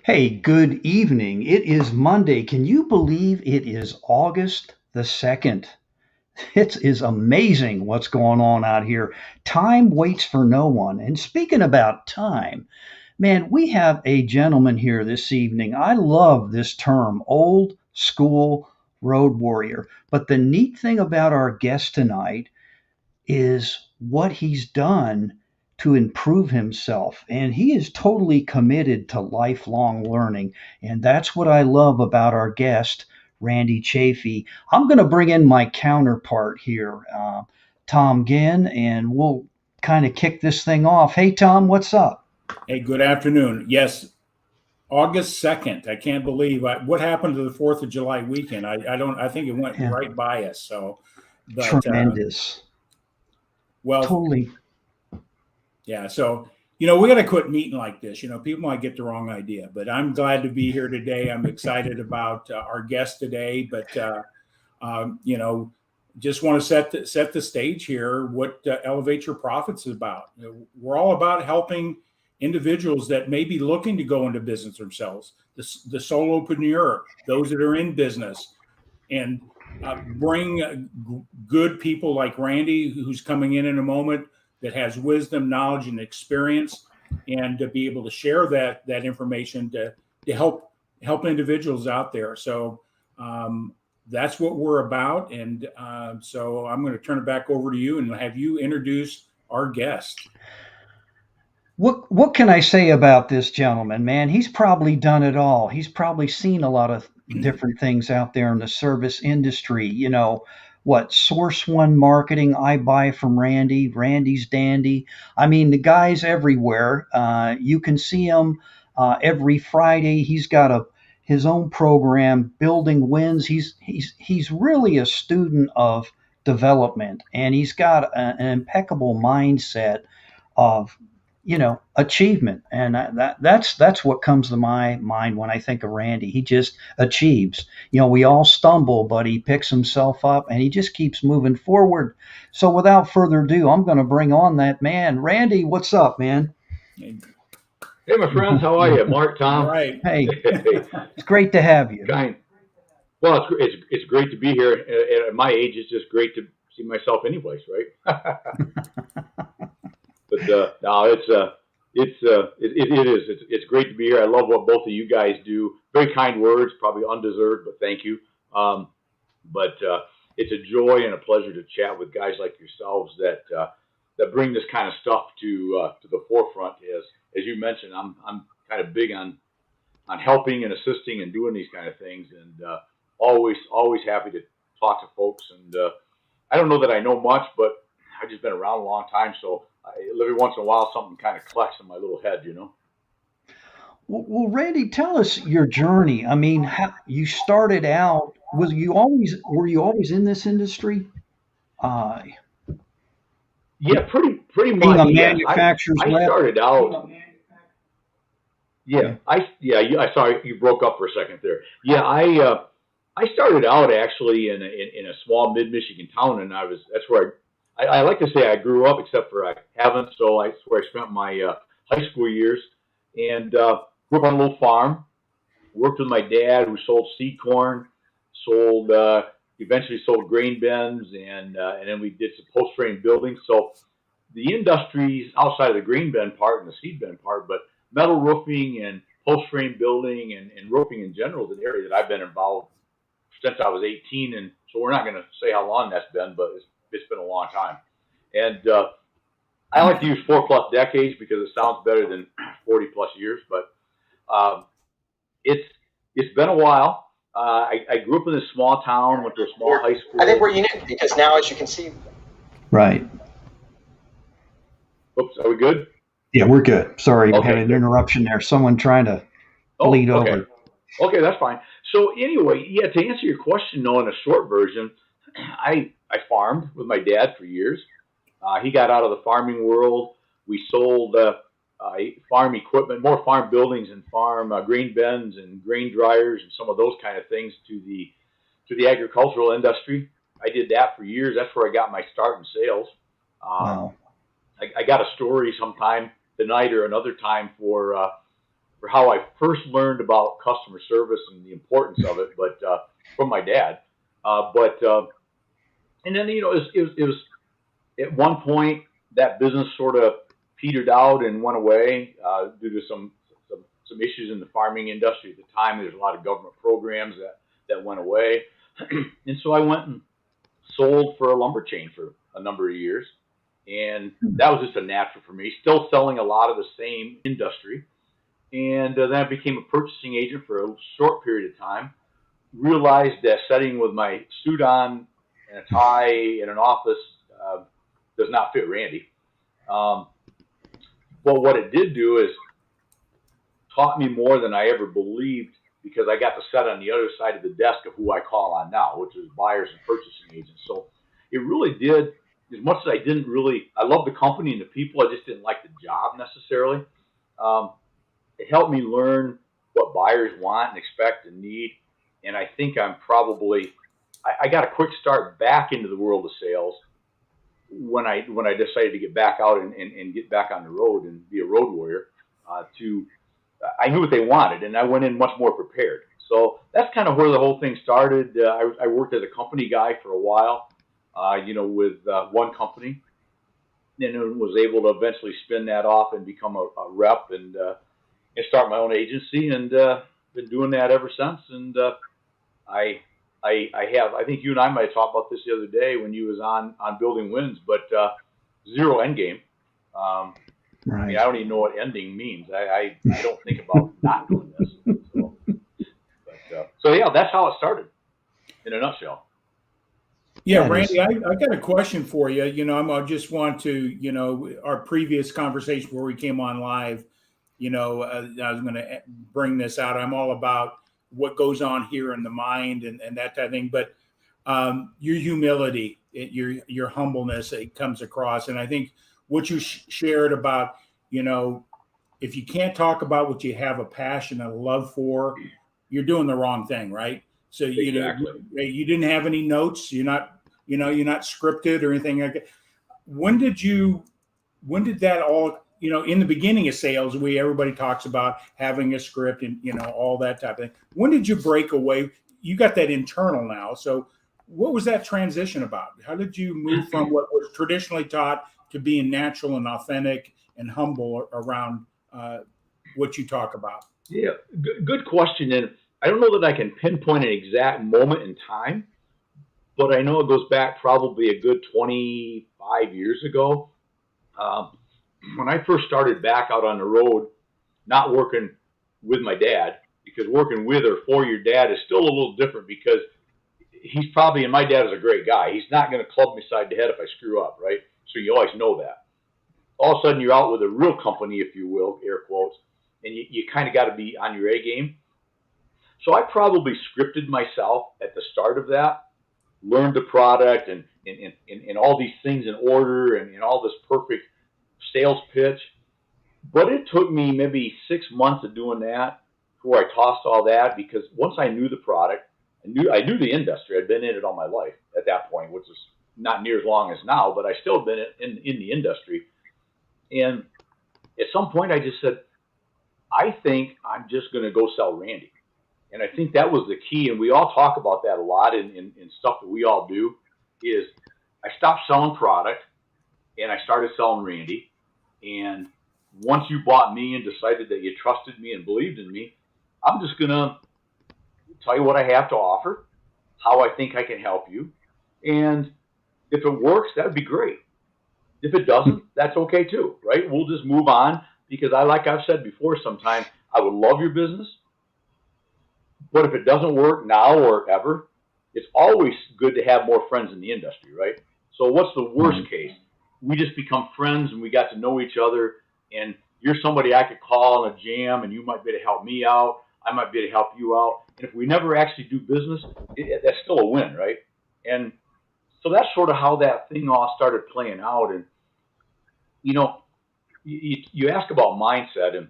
Hey, good evening. It is Monday. Can you believe it is August the 2nd? It is amazing what's going on out here. Time waits for no one. And speaking about time, man, we have a gentleman here this evening. I love this term, old school road warrior. But the neat thing about our guest tonight is what he's done to improve himself. And he is totally committed to lifelong learning. And that's what I love about our guest, Randy Chaffee. I'm going to bring in my counterpart here, Tom Ginn, and we'll kind of kick this thing off. Hey, Tom, what's up? Hey, good afternoon. Yes, August 2nd. I can't believe what happened to the 4th of July weekend. I think it went Yeah, right by us. So, but tremendous. well, Totally. yeah. So, we got to quit meeting like this. People might get the wrong idea, but I'm glad to be here today. I'm excited about our guest today, but, just want to set the stage here. What Elevate Your Profits is about. We're all about helping individuals that may be looking to go into business themselves, the solopreneur, those that are in business, and bring good people like Randy, who's coming in a moment, that has wisdom, knowledge, and experience, and to be able to share that information to help individuals out there. So that's what we're about. And so I'm going to turn it back over to you and have you introduce our guest. What can I say about this gentleman, man? He's probably done it all. He's probably seen a lot of different things out there in the service industry. What Source One Marketing, I buy from Randy. Randy's dandy. I mean, the guy's everywhere. You can see him every Friday. He's got his own program, Building Wins. He's really a student of development, and he's got an impeccable mindset of achievement. And that's what comes to my mind when I think of Randy. He just achieves. We all stumble, but he picks himself up and he just keeps moving forward. So without further ado, I'm going to bring on that man. Randy, what's up, man? Hey, my friends, how are you? Mark, Tom. All right. Hey, it's great to have you. Well, it's great to be here. At my age, it's just great to see myself anyplace, right? But no, it is. It's great to be here. I love what both of you guys do. Very kind words, probably undeserved, but thank you. But it's a joy and a pleasure to chat with guys like yourselves that bring this kind of stuff to the forefront. As you mentioned, I'm kind of big on helping and assisting and doing these kind of things, and always happy to talk to folks. And I don't know that I know much, but I've just been around a long time, so every once in a while something kind of clicks in my little head, Well, Randy, tell us your journey. I mean, how you started out. Were you always in this industry? Uh, Yeah, pretty being much. a Yes, manufacturer's I rep? started out. Yeah. I sorry you broke up for a second there. Yeah, I started out actually in a small mid-Michigan town, and that's where I like to say I grew up, except for I haven't. So that's where I spent my high school years, and grew up on a little farm. Worked with my dad, who sold seed corn, sold eventually sold grain bins, and then we did some post frame buildings. So the industries outside of the grain bin part and the seed bin part, but metal roofing and post frame building and roofing in general is an area that I've been involved since I was 18. And so we're not going to say how long that's been, but it's been a long time. And I like to use 4+ decades because it sounds better than 40+ years, but it's been a while. I grew up in a small town, went to a small high school. I think we're unique because now, as you can see. Right. Oops, are we good? Yeah, we're good. Sorry, we Okay, had an good. interruption there. Someone trying to bleed okay. over. Okay, that's fine. So anyway, yeah, to answer your question, though, in a short version, I farmed with my dad for years. He got out of the farming world. We sold farm equipment, more farm buildings and farm grain bins and grain dryers and some of those kind of things to the agricultural industry. I did that for years. That's where I got my start in sales. Wow. I got a story sometime tonight or another time for how I first learned about customer service and the importance of it, but from my dad. And then it was at one point that business sort of petered out and went away due to some issues in the farming industry at the time. There's a lot of government programs that went away, and so I went and sold for a lumber chain for a number of years, and that was just a natural for me. Still selling a lot of the same industry, and then I became a purchasing agent for a short period of time. Realized that sitting with my suit on and a tie in an office does not fit Randy. But what it did do is taught me more than I ever believed, because I got to sit on the other side of the desk of who I call on now, which is buyers and purchasing agents. So it really did, as much as I love the company and the people, I just didn't like the job necessarily. It helped me learn what buyers want and expect and need. And I think I got a quick start back into the world of sales when I decided to get back out and get back on the road and be a road warrior. I knew what they wanted, and I went in much more prepared. So that's kind of where the whole thing started. I worked as a company guy for a while, with one company, and was able to eventually spin that off and become a rep and start my own agency, and been doing that ever since. And I think you and I might have talked about this the other day when you was on Building Wins, but zero end game. Right. I mean, I don't even know what ending means. I don't think about not doing this. So yeah, that's how it started in a nutshell. Yeah, Randy, I got a question for you. I just want to, our previous conversation where we came on live, I was going to bring this out. I'm all about what goes on here in the mind and that type of thing. But your humility, your humbleness, it comes across. And I think what you shared about, if you can't talk about what you have a passion and a love for, you're doing the wrong thing, right? So Exactly. you didn't have any notes. You're not scripted or anything like that. When did that all, in the beginning of sales, everybody talks about having a script and, all that type of thing. When did you break away? You got that internal now. So what was that transition about? How did you move from what was traditionally taught to being natural and authentic and humble around what you talk about? Yeah, good question. And I don't know that I can pinpoint an exact moment in time, but I know it goes back probably a good 25 years ago. When I first started back out on the road, not working with my dad, because working with or for your dad is still a little different, because and my dad is a great guy. He's not going to club me side the head if I screw up, right? So you always know that. All of a sudden you're out with a real company, if you will, air quotes, and you kind of got to be on your A game. So I probably scripted myself at the start of that, learned the product and all these things in order and all this perfect sales pitch. But it took me maybe 6 months of doing that before I tossed all that, because once I knew the product, I knew the industry. I'd been in it all my life at that point, which is not near as long as now, but I still been in the industry. And at some point I just said, I think I'm just going to go sell Randy. And I think that was the key. And we all talk about that a lot in stuff that we all do, is I stopped selling product and I started selling Randy. And once you bought me and decided that you trusted me and believed in me, I'm just going to tell you what I have to offer, how I think I can help you. And if it works, that would be great. If it doesn't, that's okay too, right? We'll just move on, because like I've said before, sometimes I would love your business, but if it doesn't work now or ever, it's always good to have more friends in the industry, right? So what's the worst case? We just become friends and we got to know each other, and you're somebody I could call in a jam, and you might be able to help me out. I might be able to help you out. And if we never actually do business, that's still a win, right? And so that's sort of how that thing all started playing out. And, you ask about mindset, and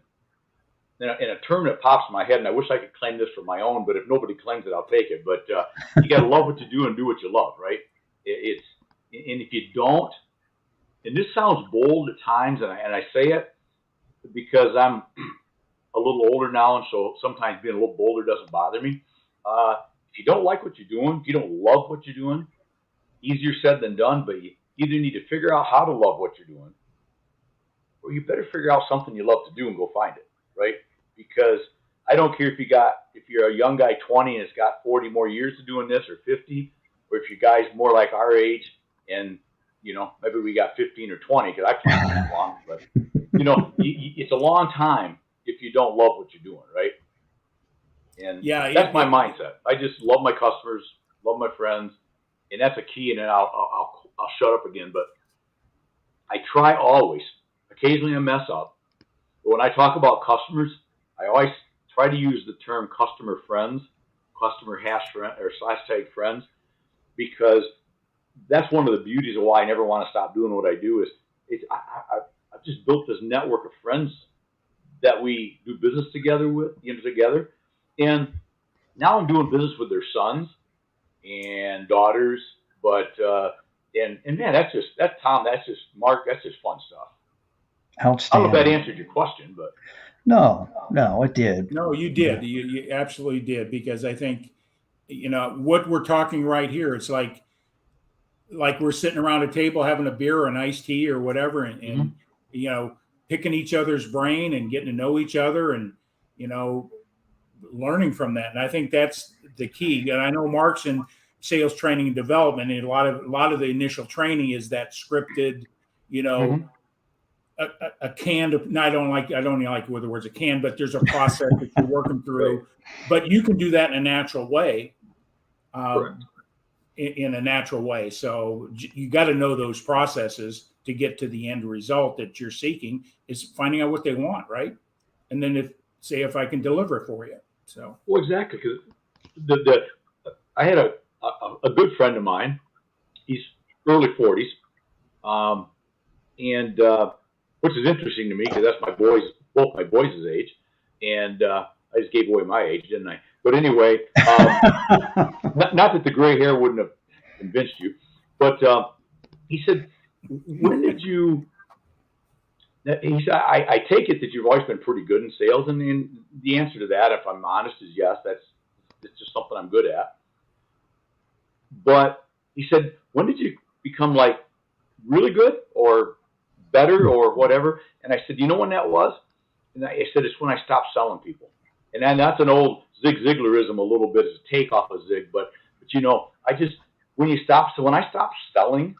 in a term that pops in my head, and I wish I could claim this for my own, but if nobody claims it, I'll take it. But you got to love what you do and do what you love, right? And if you don't, and this sounds bold at times, and I say it because I'm a little older now, and so sometimes being a little bolder doesn't bother me. If you don't like what you're doing, if you don't love what you're doing, easier said than done, but you either need to figure out how to love what you're doing, or you better figure out something you love to do and go find it, right? Because I don't care if you're a young guy 20 and has got 40 more years of doing this, or 50, or if you guys more like our age and, maybe we got 15 or 20, because I've been that long, but, it's a long time if you don't love what you're doing, right? And that's my mindset. I just love my customers, love my friends, and that's a key. And then I'll shut up again. But I try always. Occasionally I mess up. But when I talk about customers, I always try to use the term customer friends, customer # friends, because that's one of the beauties of why I never want to stop doing what I do. I've just built this network of friends that we do business together with, together. And now I'm doing business with their sons and daughters, but and man, that's Tom, that's just Mark, that's just fun stuff. Outstanding. I don't know if that answered your question, but no, it did. No, you did. You absolutely did, because I think what we're talking right here. It's like we're sitting around a table having a beer or an iced tea or whatever, and picking each other's brain and getting to know each other, and learning from that. And I think that's the key. And I know Mark's in sales training and development, and a lot of the initial training is that scripted, a canned. I don't even like the words a can, but there's a process that you're working through. Right. But you can do that in a natural way. In a natural way. So you got to know those processes to get to the end result that you're seeking, is finding out what they want, right? And then if I can deliver it for you. So well, exactly, because I had a good friend of mine. He's early 40s, and which is interesting to me because that's both my boys' age, and I just gave away my age, didn't I? But anyway, not that the gray hair wouldn't have convinced you, but he said, when did you? He said, I take it that you've always been pretty good in sales, and the answer to that, if I'm honest, is yes. It's just something I'm good at. But he said, when did you become like really good or better or whatever? And I said, you know when that was? And I said, it's when I stopped selling people. And then that's an old Zig Ziglarism a little bit, as a takeoff of Zig. But when I stopped selling,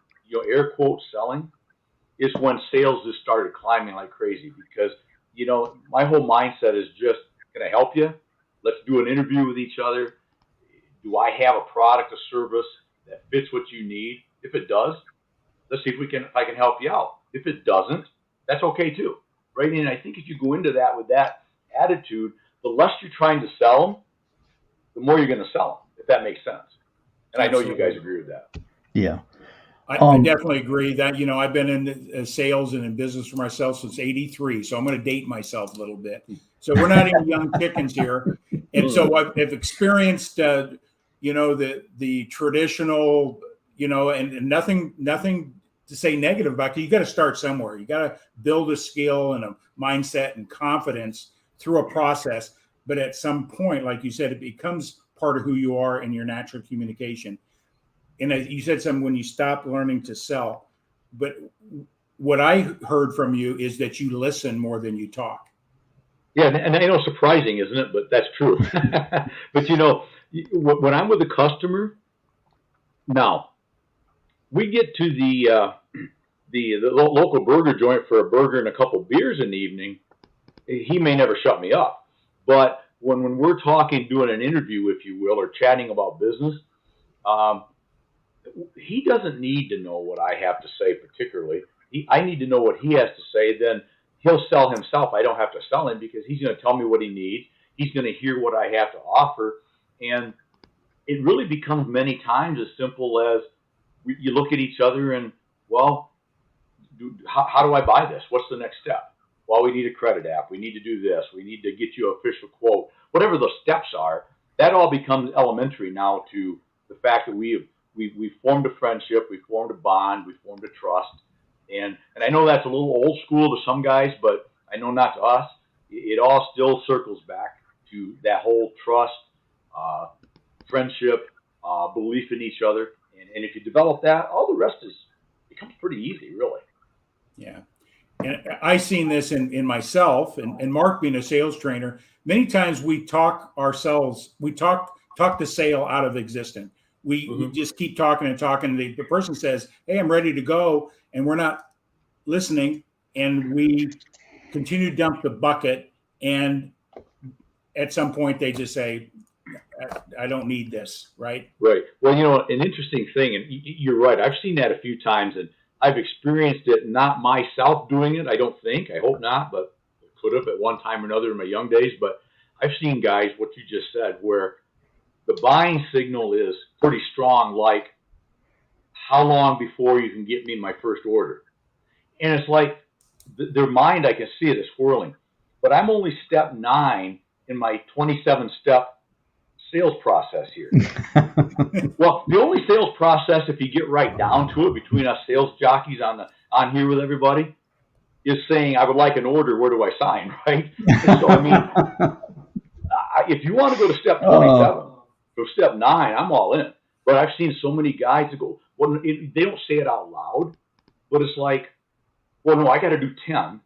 air quote selling, is when sales just started climbing like crazy, because, my whole mindset is just, can I help you? Let's do an interview with each other. Do I have a product or service that fits what you need? If it does, let's see if I can help you out. If it doesn't, that's okay too, right? And I think if you go into that with that attitude, the less you're trying to sell them, the more you're going to sell them, if that makes sense. And I know you guys agree with that. Yeah. I definitely agree that, I've been in sales and in business for myself since '83. So I'm going to date myself a little bit. So we're not even young chickens here. And so I've experienced, the traditional, and nothing to say negative about it. You got to start somewhere. You got to build a skill and a mindset and confidence through a process. But at some point, like you said, it becomes part of who you are in your natural communication. And you said something when you stop learning to sell, but what I heard from you is that you listen more than you talk. Yeah, and I know, surprising, isn't it? But that's true. But when I'm with a customer, now we get to the local burger joint for a burger and a couple beers in the evening, he may never shut me up. But when we're talking, doing an interview, if you will, or chatting about business, he doesn't need to know what I have to say particularly. I need to know what he has to say. Then he'll sell himself. I don't have to sell him, because he's going to tell me what he needs. He's going to hear what I have to offer. And it really becomes many times as simple as you look at each other and, well, how do I buy this? What's the next step? Well, we need a credit app. We need to do this. We need to get you an official quote. Whatever those steps are, that all becomes elementary now to the fact that we formed a friendship, we formed a bond, we formed a trust. And I know that's a little old school to some guys, but I know not to us. It all still circles back to that whole trust, friendship, belief in each other. And if you develop that, all the rest becomes pretty easy, really. Yeah. And I've seen this in myself and Mark being a sales trainer. Many times we talk the sale out of existence. We just keep talking and talking. The person says, "Hey, I'm ready to go," and we're not listening, and we continue to dump the bucket. And at some point, they just say, "I don't need this," right? Right. Well, an interesting thing, and you're right. I've seen that a few times, and I've experienced it, not myself doing it. I don't think, I hope not, but I could have at one time or another in my young days. But I've seen guys, what you just said, where the buying signal is pretty strong, like, how long before you can get me my first order? And it's like their mind, I can see it is whirling. But I'm only step 9 in my 27-step sales process here. Well, the only sales process, if you get right down to it, between us sales jockeys on here with everybody, is saying, I would like an order, where do I sign, right? And so, I mean, if you want to go to step 27, go step 9, I'm all in. But I've seen so many guys that go, well, they don't say it out loud, but it's like, well, no, I got to do 10,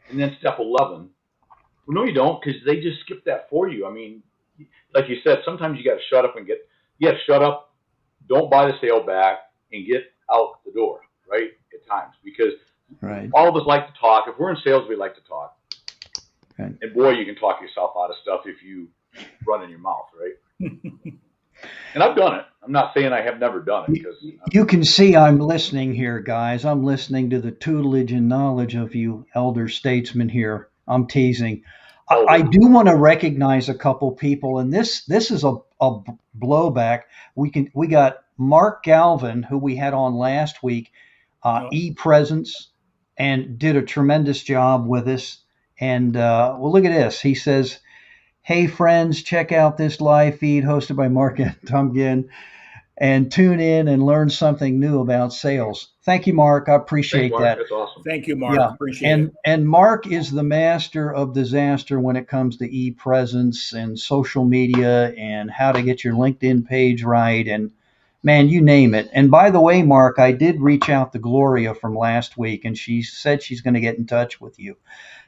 and then step 11. Well, no, you don't, because they just skip that for you. I mean, like you said, sometimes you got to shut up, don't buy the sale back, and get out the door, right, at times, because all of us like to talk. If we're in sales, we like to talk. Okay. And boy, you can talk yourself out of stuff if you run in your mouth, right? And I've done it. I'm not saying I have never done it. Because you can see I'm listening here, guys. I'm listening to the tutelage and knowledge of you elder statesmen here. I'm teasing. I do want to recognize a couple people, and this is a blowback. We got Mark Galvin, who we had on last week, e-presence, and did a tremendous job with us. And well, look at this. He says, "Hey friends, check out this live feed hosted by Mark and Tom Ginn, and tune in and learn something new about sales." Thank you, Mark. I appreciate that. That's awesome. Thank you, Mark. Yeah. Appreciate it. And Mark is the master of disaster when it comes to e-presence and social media and how to get your LinkedIn page right. And man, you name it. And by the way, Mark, I did reach out to Gloria from last week, and she said she's going to get in touch with you.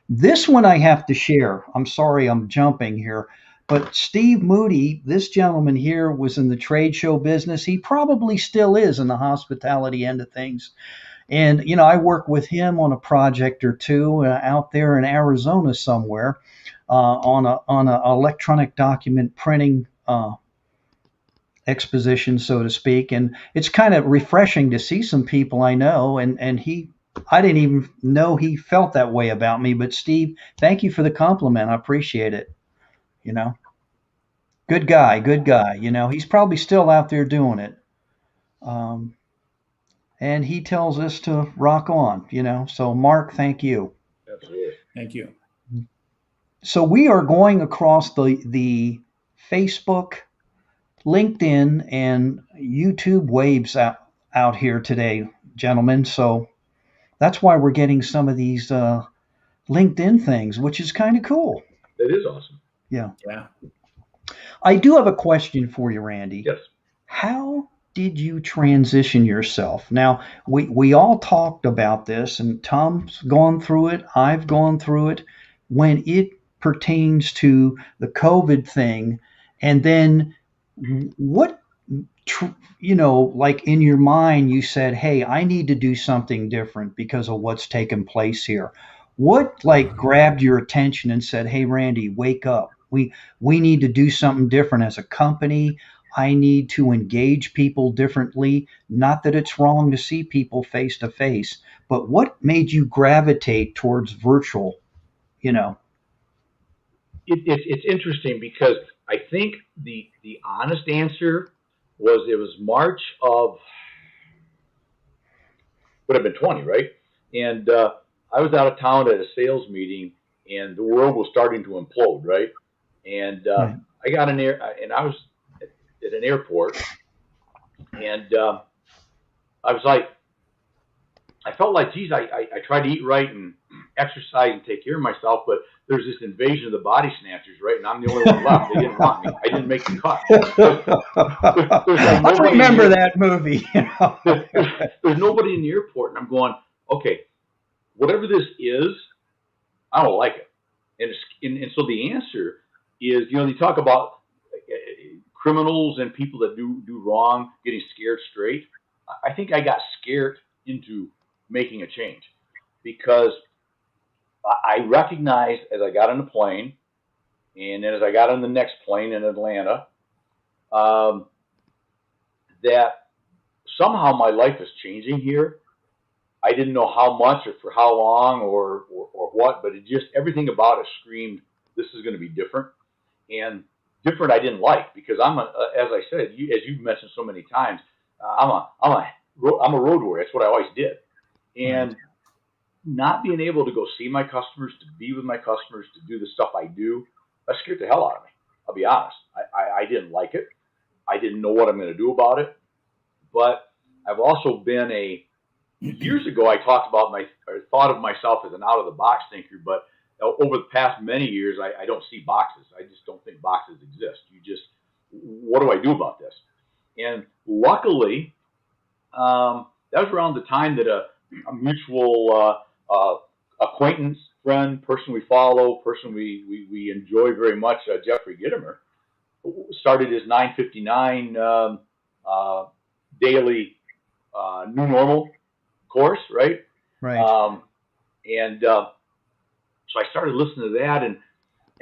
This one I have to share. I'm sorry I'm jumping here. But Steve Moody, this gentleman here, was in the trade show business. He probably still is in the hospitality end of things. And, I work with him on a project or two out there in Arizona somewhere on a electronic document printing exposition, so to speak. And it's kind of refreshing to see some people I know. And I didn't even know he felt that way about me. But Steve, thank you for the compliment. I appreciate it. Good guy. He's probably still out there doing it. And he tells us to rock on, So Mark, thank you. Absolutely. Thank you. So we are going across the Facebook, LinkedIn, and YouTube waves out here today, gentlemen. So that's why we're getting some of these LinkedIn things, which is kind of cool. That is awesome. Yeah. Yeah. I do have a question for you, Randy. Yes. How did you transition yourself? Now, we all talked about this, and Tom's gone through it. I've gone through it when it pertains to the COVID thing. And then what, like in your mind, you said, hey, I need to do something different because of what's taken place here. What grabbed your attention and said, hey, Randy, wake up. We need to do something different as a company. I need to engage people differently. Not that it's wrong to see people face to face, but what made you gravitate towards virtual? It's interesting because I think the honest answer was it was March of would have been 20, right? And I was out of town at a sales meeting, and the world was starting to implode, right? And Right. I got an air, and I was at an airport, and I was like, I felt like, geez, I try to eat right and exercise and take care of myself, but there's this invasion of the body snatchers, right? And I'm the only one left. They didn't want me. I didn't make the cut. There's like I nobody remember in the, that movie. there's nobody in the airport, and I'm going, okay, whatever this is, I don't like it. And so the answer is, you talk about criminals and people that do wrong getting scared straight. I think I got scared into making a change because I recognized as I got on the plane and then as I got on the next plane in Atlanta, that somehow my life is changing here. I didn't know how much or for how long or what, but it just, everything about it screamed, this is going to be different. And different I didn't like because as I said, as you've mentioned so many times, I'm a road warrior. That's what I always did. And not being able to go see my customers, to be with my customers, to do the stuff I do, that scared the hell out of me. I'll be honest. I didn't like it. I didn't know what I'm going to do about it. But I've also been years ago, I thought of myself as an out of the box thinker, but over the past many years, I don't see boxes. I just don't think boxes exist. What do I do about this? And luckily, that was around the time that a mutual acquaintance, friend, person we follow, person we enjoy very much, Jeffrey Gittimer, started his 959 daily new normal course, right? Right. So I started listening to that, and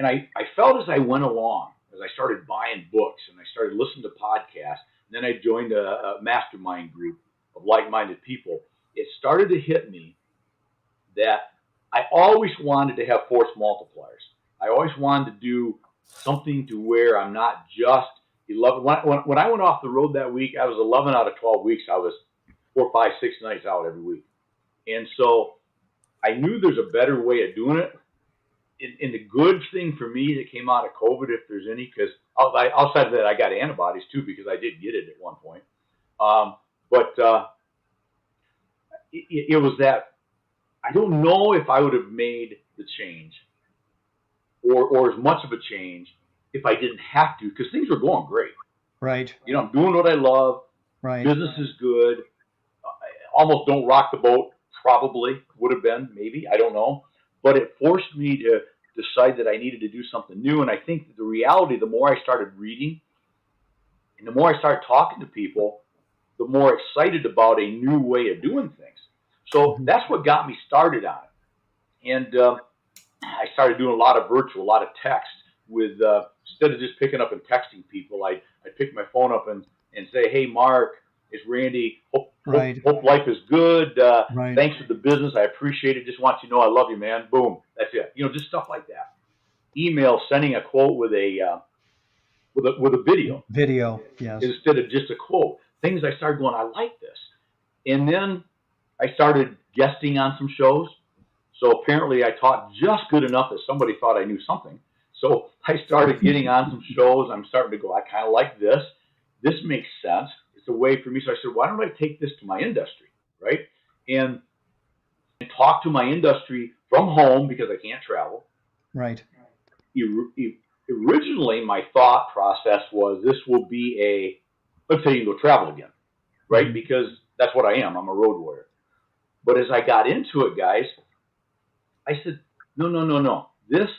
I felt as I went along, as I started buying books and I started listening to podcasts, and then I joined a mastermind group of like-minded people, it started to hit me that I always wanted to have force multipliers. I always wanted to do something to where I'm not just 11. When I went off the road that week, I was 11 out of 12 weeks. I was 4, 5, 6 nights out every week. And so I knew there's a better way of doing it. And the good thing for me that came out of COVID, if there's any, because outside of that, I got antibodies too, because I did get it at one point. It was that I don't know if I would have made the change or as much of a change if I didn't have to, because things were going great. Right. I'm doing what I love. Right. Business is good. Almost don't rock the boat. Probably would have been, maybe, I don't know. But it forced me to decide that I needed to do something new. And I think that the reality, the more I started reading and the more I started talking to people, the more excited about a new way of doing things. So that's what got me started on it. And I started doing a lot of virtual, a lot of text with, instead of just picking up and texting people, I'd pick my phone up and say, hey, Mark, it's Randy. Hope life is good. Thanks for the business. I appreciate it. Just want you to know I love you, man. Boom. That's it. Just stuff like that. Email, sending a quote with a video. Video, yes. Instead of just a quote. Things I started going, I like this. And then I started guesting on some shows. So apparently I taught just good enough that somebody thought I knew something. So I started getting on some shows. I'm starting to go, I kind of like this. This makes sense. It's a way for me. So I said, why don't I take this to my industry, right? And talk to my industry from home because I can't travel. Right. Originally, my thought process was this will be let's say you go travel again, right? Because that's what I am. I'm a road warrior. But as I got into it, guys, I said, no. This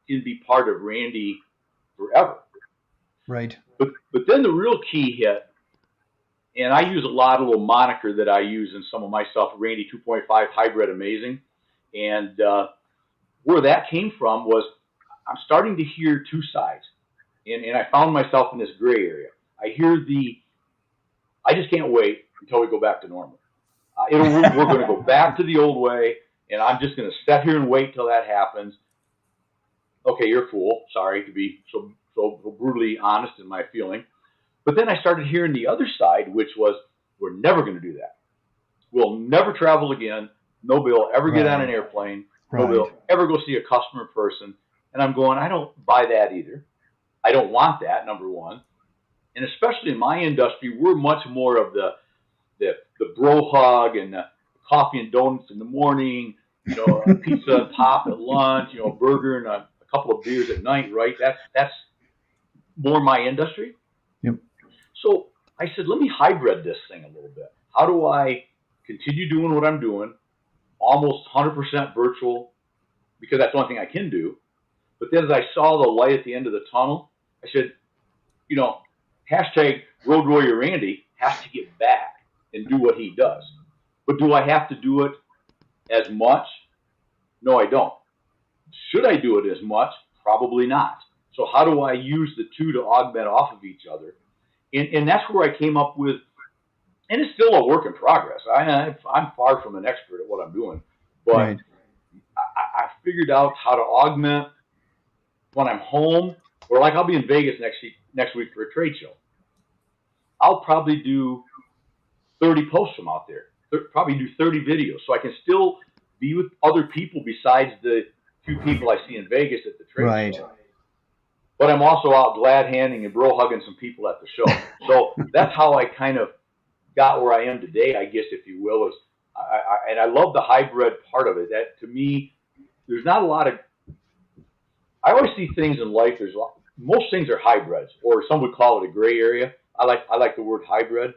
can be part of Randy forever. Right. But then the real key hit, and I use a lot of little moniker that I use in some of my stuff, Randy 2.5 Hybrid Amazing. And where that came from was I'm starting to hear two sides. And I found myself in this gray area. I hear I just can't wait until we go back to normal. We're going to go back to the old way, and I'm just going to sit here and wait till that happens. Okay, you're a fool. Sorry to be so brutally honest in my feeling. But then I started hearing the other side, which was, we're never going to do that. We'll never travel again. Nobody will ever get on Right. an airplane. Right. Nobody will ever go see a customer in person. And I'm going, I don't buy that either. I don't want that, number one. And especially in my industry, we're much more of the bro hug and the coffee and donuts in the morning, a pizza on top at lunch, a burger and a couple of beers at night, right? That's more my industry. Yep. So I said, let me hybrid this thing a little bit. How do I continue doing what I'm doing, almost 100% virtual, because that's one thing I can do. But then as I saw the light at the end of the tunnel, I said, hashtag Road Warrior Randy has to get back and do what he does. But do I have to do it as much? No, I don't. Should I do it as much? Probably not. So how do I use the two to augment off of each other? And that's where I came up with, and it's still a work in progress. I'm far from an expert at what I'm doing, but Right. I figured out how to augment when I'm home, or like I'll be in Vegas next week for a trade show. I'll probably do 30 posts from out there, probably do 30 videos, so I can still be with other people besides the few people I see in Vegas at the trade show. But I'm also out glad handing and bro hugging some people at the show. So that's how I kind of got where I am today, I guess, if you will. And I love the hybrid part of it. That to me, there's not a lot of. I always see things in life. Most things are hybrids, or some would call it a gray area. I like the word hybrid.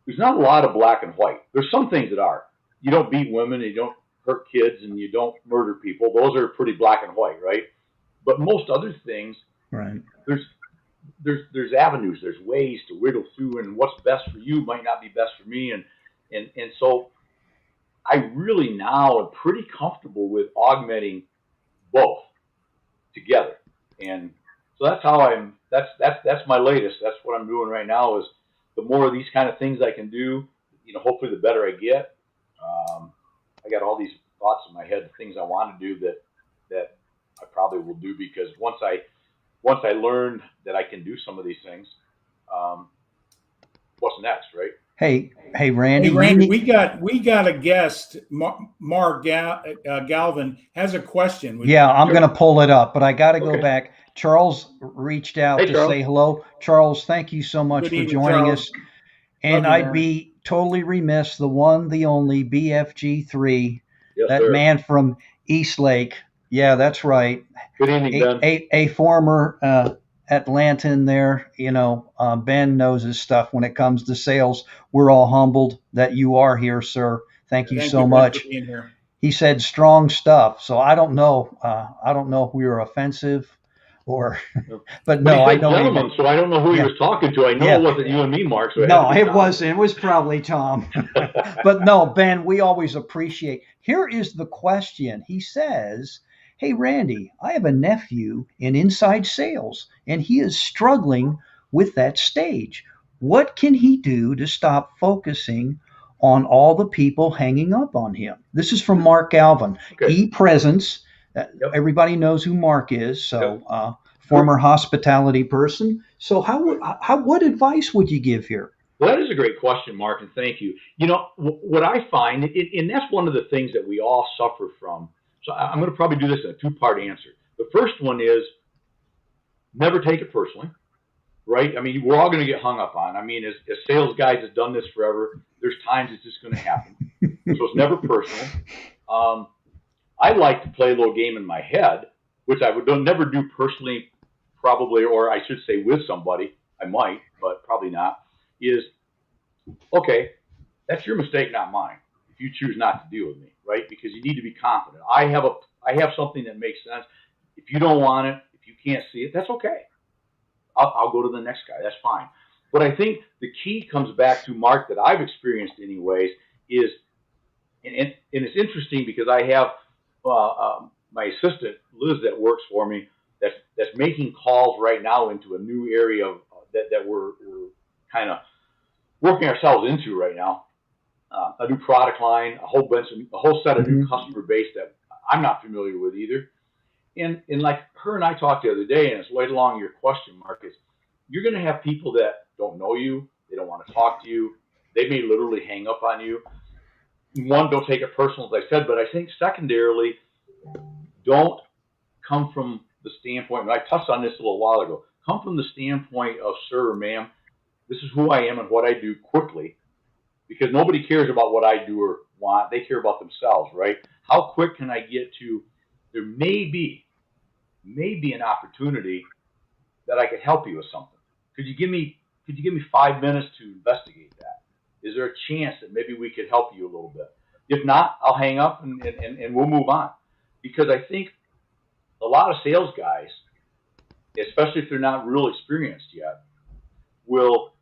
There's not a lot of black and white. There's some things that are. You don't beat women, you don't hurt kids, and you don't murder people. Those are pretty black and white, right? But most other things, right. There's avenues, there's ways to wiggle through, and what's best for you might not be best for me, and so I really now am pretty comfortable with augmenting both together, and so that's how that's my latest. That's what I'm doing right now. Is the more of these kind of things I can do, hopefully the better I get. I got all these thoughts in my head, things I want to do that I probably will do, because once I learned that I can do some of these things, what's next, right? Hey, Randy. Hey, Randy, we got a guest. Mark Galvin has a question. Yeah, I'm going to pull it up, but I got to go back. Charles reached out to say hello. Charles, thank you so much for joining us. And I'd be totally remiss, the one, the only BFG3, that man from Eastlake. Yeah, that's right. Good evening, Ben. A former Atlantan there. Ben knows his stuff when it comes to sales. We're all humbled that you are here, sir. Thank you so much. For being here. He said strong stuff. So I don't know. I don't know if we were offensive or, but no, I don't. Gentlemen, so I don't know who he was talking to. I know it wasn't you and me, Mark. So no, it wasn't. It was probably Tom. But no, Ben, we always appreciate. Here is the question. He says, hey, Randy, I have a nephew in inside sales, and he is struggling with that stage. What can he do to stop focusing on all the people hanging up on him? This is from Mark Galvin. E-Presence. Everybody knows who Mark is. So former hospitality person. So what advice would you give here? Well, that is a great question, Mark, and thank you. What I find, and that's one of the things that we all suffer from. So I'm going to probably do this in a two-part answer. The first one is never take it personally, right? I mean, we're all going to get hung up on. I mean, as sales guys have done this forever, there's times it's just going to happen. So it's never personal. I like to play a little game in my head, which I would never do personally, probably, or I should say with somebody. I might, but probably not. Is, okay, that's your mistake, not mine. If you choose not to deal with me, right? Because you need to be confident. I have something that makes sense. If you don't want it, if you can't see it, that's okay. I'll go to the next guy. That's fine. But I think the key comes back to, Mark, that I've experienced anyways, is, and it's interesting because I have my assistant, Liz, that works for me, that's making calls right now into a new area of, that we're kind of working ourselves into right now. A new product line, a whole set of new customer base that I'm not familiar with either. And like her and I talked the other day, and it's right along your question, Mark, is you're going to have people that don't know you. They don't want to talk to you. They may literally hang up on you. one, don't take it personal, as I said, but I think secondarily, don't come from the standpoint, and I touched on this a little while ago, come from the standpoint of, sir or ma'am, this is who I am and what I do quickly, because nobody cares about what I do or want. They care about themselves, right? How quick can I get to, there may be an opportunity that I could help you with something. Could you give me 5 minutes to investigate that? Is there a chance that maybe we could help you a little bit? If not, I'll hang up and we'll move on. Because I think a lot of sales guys, especially if they're not real experienced yet, will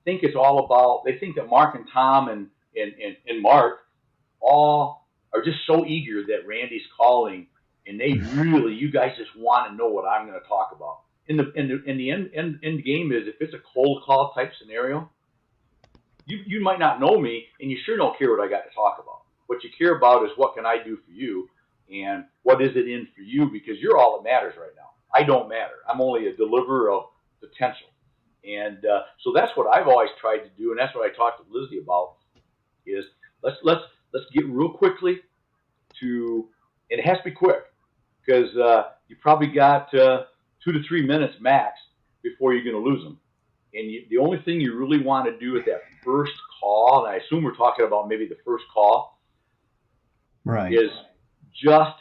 think it's all about, they think that Mark and Tom and Mark all are just so eager that Randy's calling, and they really, you guys just want to know what I'm going to talk about. In the end game is, if it's a cold call type scenario, you might not know me, and you sure don't care what I got to talk about. What you care about is, what can I do for you, and what is it in for you, because you're all that matters right now. I don't matter. I'm only a deliverer of potential. And so that's what I've always tried to do, and that's what I talked to Lizzie about, is let's get real quickly to, and it has to be quick, because you probably got 2 to 3 minutes max before you're going to lose them. And the only thing you really want to do at that first call, and I assume we're talking about maybe the first call, right, is just,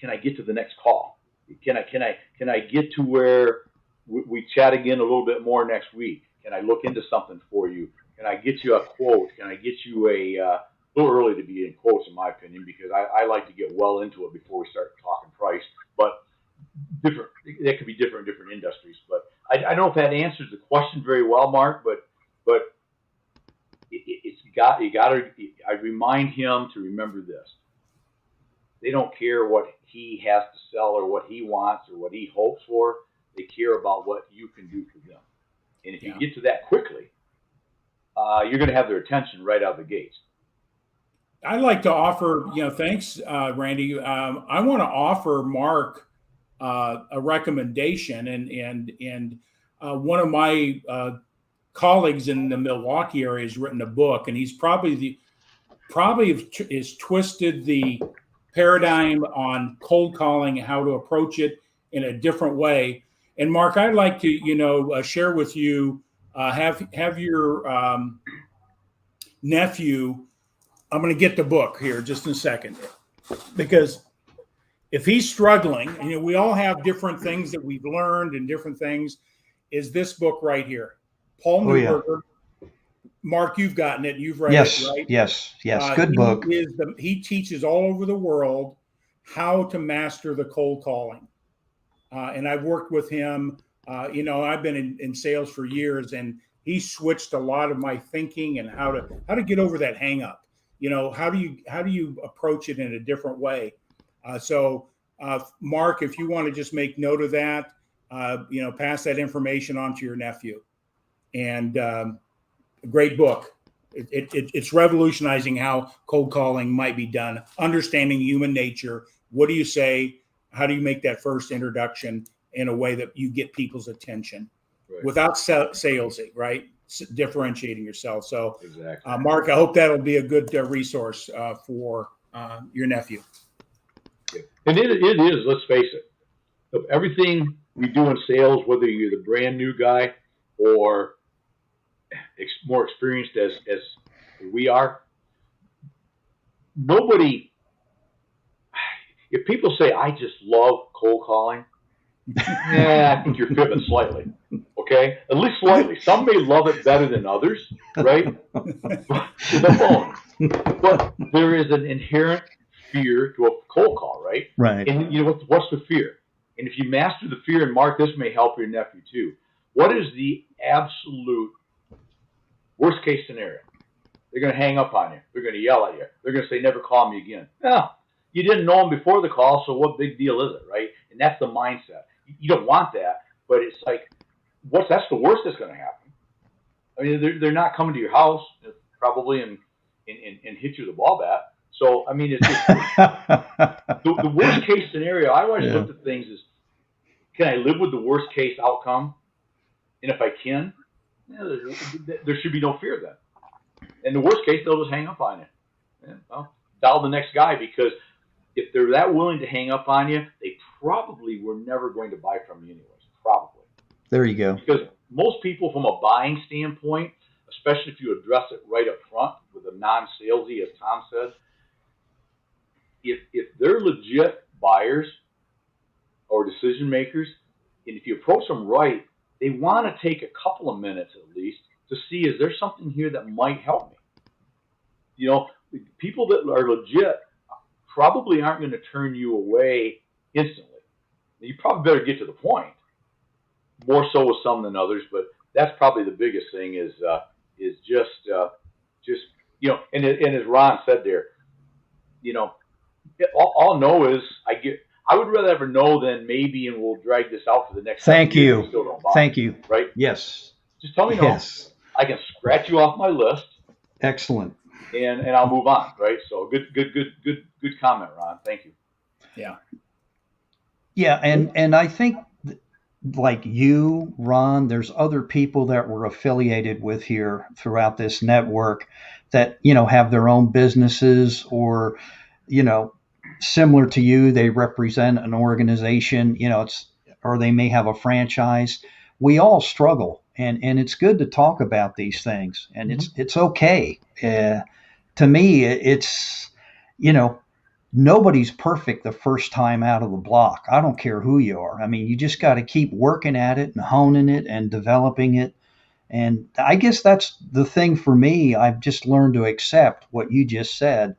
can I get to the next call? Can I get to where we chat again a little bit more next week? Can I look into something for you? Can I get you a quote? Can I get you a little early to be in quotes, in my opinion, because I like to get well into it before we start talking price. But different, that could be different in different industries. But I don't know if that answers the question very well, Mark. But I remind him to remember this: they don't care what he has to sell or what he wants or what he hopes for. They care about what you can do for them. And if you get to that quickly, you're going to have their attention right out of the gates. I'd like to offer, thanks, Randy. I want to offer Mark a recommendation, and one of my colleagues in the Milwaukee area has written a book, and he's probably is twisted the paradigm on cold calling, how to approach it in a different way. And Mark, I'd like to, share with you, have your nephew. I'm going to get the book here just in a second, because if he's struggling, and we all have different things that we've learned and different things, is this book right here, Paul Newberger. Yeah. Mark, you've gotten it. You've read it, right? Yes. Good book. He teaches all over the world how to master the cold calling. And I've worked with him. I've been in sales for years, and he switched a lot of my thinking and how to get over that hang up. How do you approach it in a different way? So Mark, if you want to just make note of that, pass that information on to your nephew. And a great book. It's revolutionizing how cold calling might be done, understanding human nature. What do you say? How do you make that first introduction in a way that you get people's attention without salesy, right? Differentiating yourself. So, exactly. Mark, I hope that'll be a good resource for your nephew. And it is, let's face it, of everything we do in sales, whether you're the brand new guy or more experienced as we are, nobody, if people say, I just love cold calling, I think you're fibbing slightly. Okay? At least slightly. Some may love it better than others, right? The phone. But there is an inherent fear to a cold call, right? Right. And what's the fear? And if you master the fear, and Mark, this may help your nephew too. What is the absolute worst case scenario? They're going to hang up on you. They're going to yell at you. They're going to say, never call me again. No, you didn't know them before the call, so what big deal is it, right? And that's the mindset. You don't want that, but it's like, that's the worst that's going to happen. I mean, they're not coming to your house probably and hit you with a ball bat. So, I mean, it's the worst case scenario. I always look at things as, can I live with the worst case outcome? And if I can, there should be no fear then. And the worst case, they'll just hang up on you. Yeah, well, dial the next guy, because if they're that willing to hang up on you, they probably were never going to buy from you anyways. Probably. There you go. Because most people, from a buying standpoint, especially if you address it right up front with a non-salesy, as Tom said, if they're legit buyers or decision makers, and if you approach them right, they want to take a couple of minutes at least to see, is there something here that might help me? You know, people that are legit probably aren't going to turn you away instantly. You probably better get to the point. More so with some than others, but that's probably the biggest thing is just you know, and as Ron said there, you know, all I know is I would rather ever know than maybe, and we'll drag this out for the next. Thank you. You still don't buy, Thank you. right? Yes. Just tell me no. Yes. I can scratch you off my list. Excellent. And I'll move on, right? So good comment, Ron. Thank you. Yeah. Yeah, and I think like you, Ron, there's other people that we're affiliated with here throughout this network that, you know, have their own businesses, or, you know, similar to you, they represent an organization, you know, or they may have a franchise. We all struggle, and it's good to talk about these things, and it's okay. To me, it's, you know, nobody's perfect the first time out of the block. I don't care who you are. I mean, you just got to keep working at it and honing it and developing it. And I guess that's the thing for me. I've just learned to accept what you just said,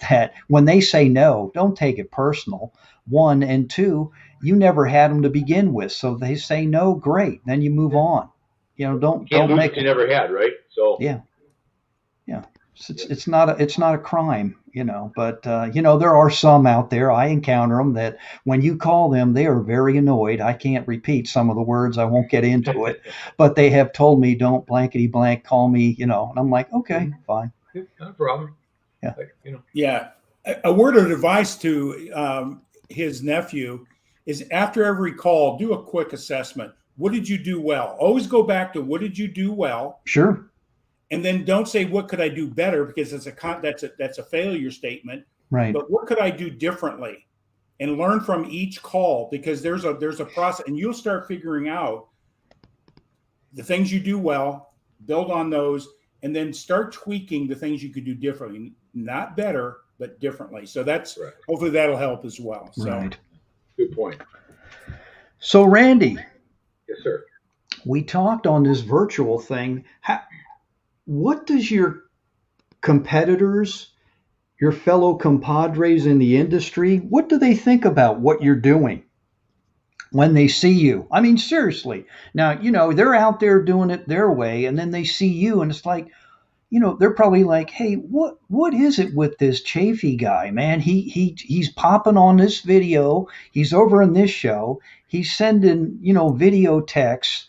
that when they say no, don't take it personal. One, and two, you never had them to begin with. So they say no, great. Then you move on. You know, don't make it. You never had, right? So yeah. It's not a crime, you know, but you know, there are some out there, I encounter them, that when you call them, they are very annoyed. I can't repeat some of the words, I won't get into it, but they have told me, don't blankety blank call me, you know, and I'm like, okay, fine. No problem. Yeah. You know. Yeah. A word of advice to his nephew is, after every call, do a quick assessment. What did you do well? Always go back to what did you do well? Sure. And then don't say what could I do better, because that's a failure statement. Right. But what could I do differently? And learn from each call, because there's a process, and you'll start figuring out the things you do well, build on those, and then start tweaking the things you could do differently, not better, but differently. So that's right. Hopefully that'll help as well. So right. Good point. So Randy. Yes, sir. We talked on this virtual thing. What does your competitors, your fellow compadres in the industry, what do they think about what you're doing when they see you? I mean, seriously. Now, you know, they're out there doing it their way, and then they see you, and it's like, you know, they're probably like, hey, what is it with this Chaffee guy, man? He's popping on this video. He's over in this show. He's sending, you know, video texts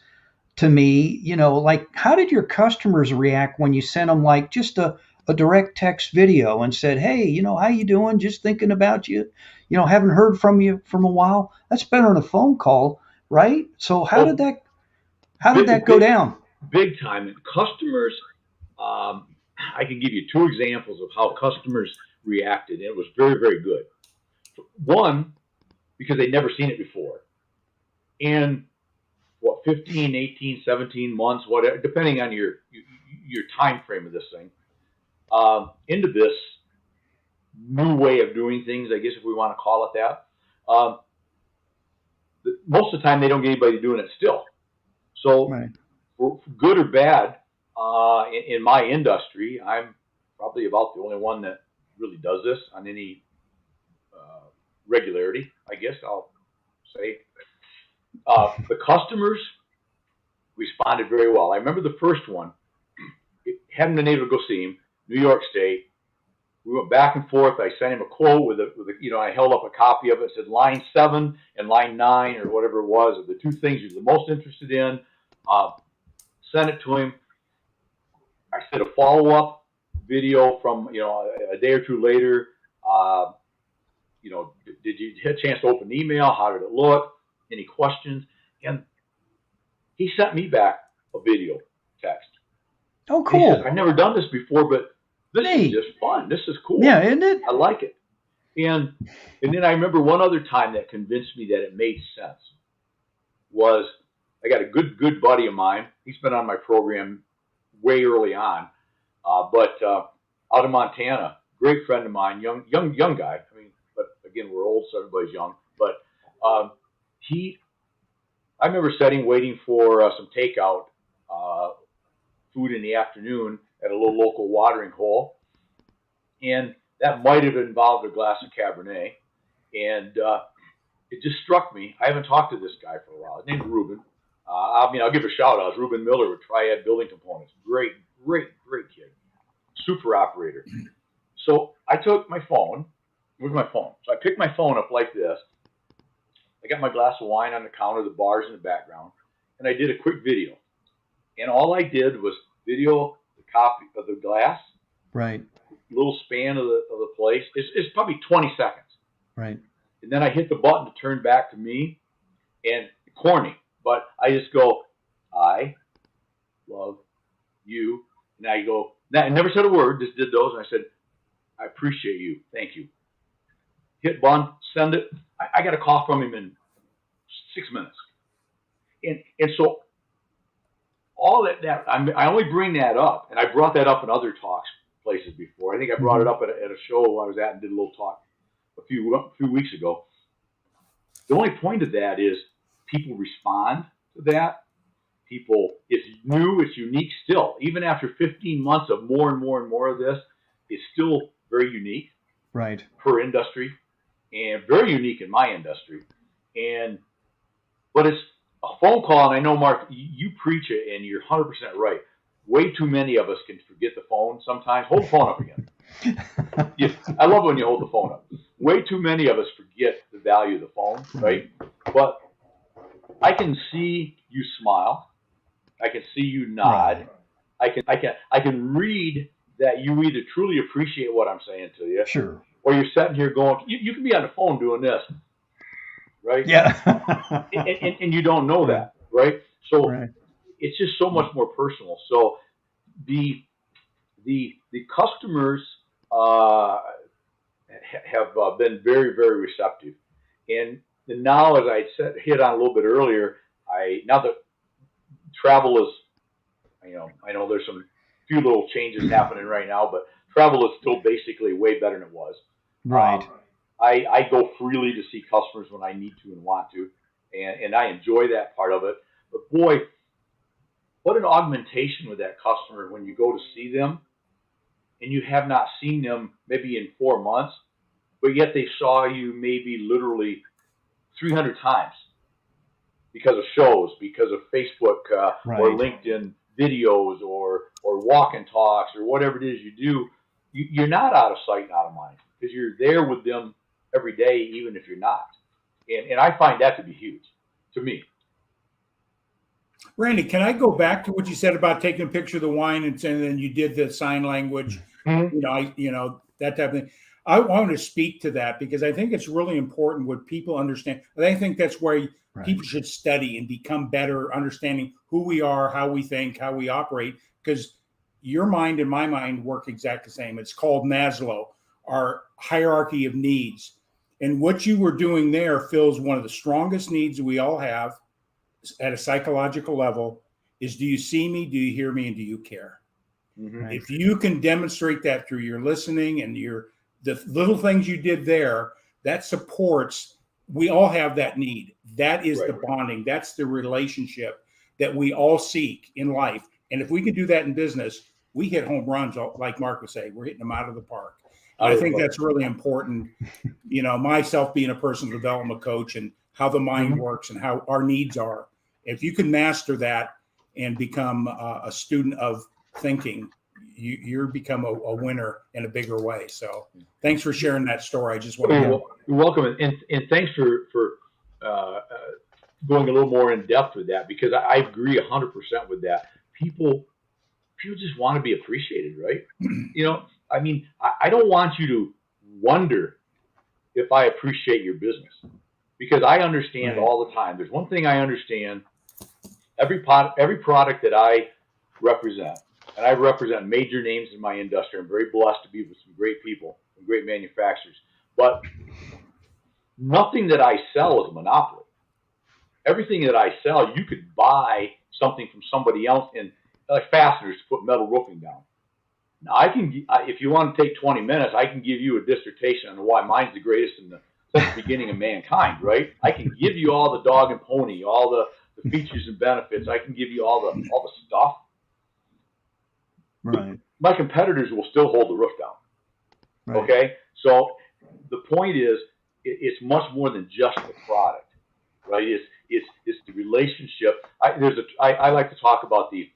to me, you know, like, how did your customers react when you sent them like just a direct text video and said, hey, you know, how you doing? Just thinking about you, you know, haven't heard from you from a while. That's better than a phone call, right? So how did that go down? Big time. And customers, I can give you two examples of how customers reacted. And it was very, very good. One, because they'd never seen it before. And 15, 18, 17 months, whatever, depending on your time frame of this thing, into this new way of doing things, I guess, if we want to call it that. Most of the time, they don't get anybody doing it still. So, right. For good or bad, in my industry, I'm probably about the only one that really does this on any regularity, I guess I'll say. The customers responded very well. I remember the first one. Hadn't been able to go see him. New York State. We went back and forth. I sent him a quote with a you know, I held up a copy of it. It said line 7 and line 9 or whatever it was, are the two things you're the most interested in. Sent it to him. I said a follow-up video from, you know, a day or two later. You know, did you get a chance to open the email? How did it look? Any questions? And he sent me back a video text. Oh, cool. He says, I've never done this before, but this is Neat. just fun. This is cool. Yeah, isn't it? I like it. And then I remember one other time that convinced me that it made sense was I got a good buddy of mine. He's been on my program way early on, but out of Montana, great friend of mine, young guy. I mean, but again, we're old, so everybody's young. But I remember waiting for some takeout food in the afternoon at a little local watering hole, and that might have involved a glass of Cabernet. And it just struck me. I haven't talked to this guy for a while. His name's Ruben. I'll give a shout out. It's Ruben Miller with Triad Building Components. Great kid. Super operator. So I took my phone. Where's my phone? So I picked my phone up like this. I got my glass of wine on the counter, the bar's in the background, and I did a quick video. And all I did was video the copy of the glass. Right. Little span of the place. It's probably 20 seconds. Right. And then I hit the button to turn back to me, and corny, but I just go, I love you. And I go, I never said a word, just did those. And I said, I appreciate you. Thank you. Hit button, send it. I got a call from him in 6 minutes. And so all that I only bring that up, and I brought that up in other talks places before. I think I brought it up at a show I was at and did a little talk a few weeks ago. The only point of that is people respond to that. People, it's new, it's unique still. Even after 15 months of more and more of this, it's still very unique. Right. Per industry, and very unique in my industry. But it's a phone call, and I know, Mark, you preach it, and you're 100% right. Way too many of us can forget the phone sometimes. Hold the phone up again. I love when you hold the phone up. Way too many of us forget the value of the phone, right? But I can see you smile. I can see you nod. Right. I can read that you either truly appreciate what I'm saying to you, sure, or you're sitting here going, you can be on the phone doing this, right? Yeah. and you don't know that, right? So right. It's just so much more personal. So the customers have been very, very receptive. And now, as I hit on a little bit earlier, now that travel is, I know there's some few little changes happening right now, but travel is still basically way better than it was. Right. I go freely to see customers when I need to and want to, and I enjoy that part of it. But boy, what an augmentation with that customer when you go to see them and you have not seen them maybe in 4 months, but yet they saw you maybe literally 300 times because of shows, because of Facebook or LinkedIn videos or walk and talks or whatever it is you do. You're not out of sight and out of mind because you're there with them every day, even if you're not. And I find that to be huge to me. Randy, can I go back to what you said about taking a picture of the wine and then you did the sign language, that type of thing. I want to speak to that because I think it's really important what people understand. And I think that's where people should study and become better understanding who we are, how we think, how we operate, because your mind and my mind work exactly the same. It's called Maslow, our hierarchy of needs. And what you were doing there fills one of the strongest needs we all have at a psychological level is, do you see me, do you hear me, and do you care? Mm-hmm. If you can demonstrate that through your listening and the little things you did there, that supports, we all have that need. That is the bonding. That's the relationship that we all seek in life. And if we can do that in business, we hit home runs, like Mark would say, we're hitting them out of the park. And I think that's really important. Myself being a personal development coach and how the mind works and how our needs are. If you can master that and become a student of thinking, you become a winner in a bigger way. So thanks for sharing that story. I just want to You're welcome. And thanks for going a little more in depth with that, because I agree 100% with that. People just want to be appreciated, right? I don't want you to wonder if I appreciate your business, because I understand all the time. There's one thing I understand. Every product that I represent, and I represent major names in my industry. I'm very blessed to be with some great people, some great manufacturers. But nothing that I sell is a monopoly. Everything that I sell, you could buy something from somebody else, and like fasteners to put metal roofing down. Now, if you want to take 20 minutes, I can give you a dissertation on why mine's the greatest in the beginning of mankind, right? I can give you all the dog and pony, all the features and benefits. I can give you all the stuff. Right. My competitors will still hold the roof down. Right. Okay, so the point is, it's much more than just the product, right? It's the relationship. I like to talk about the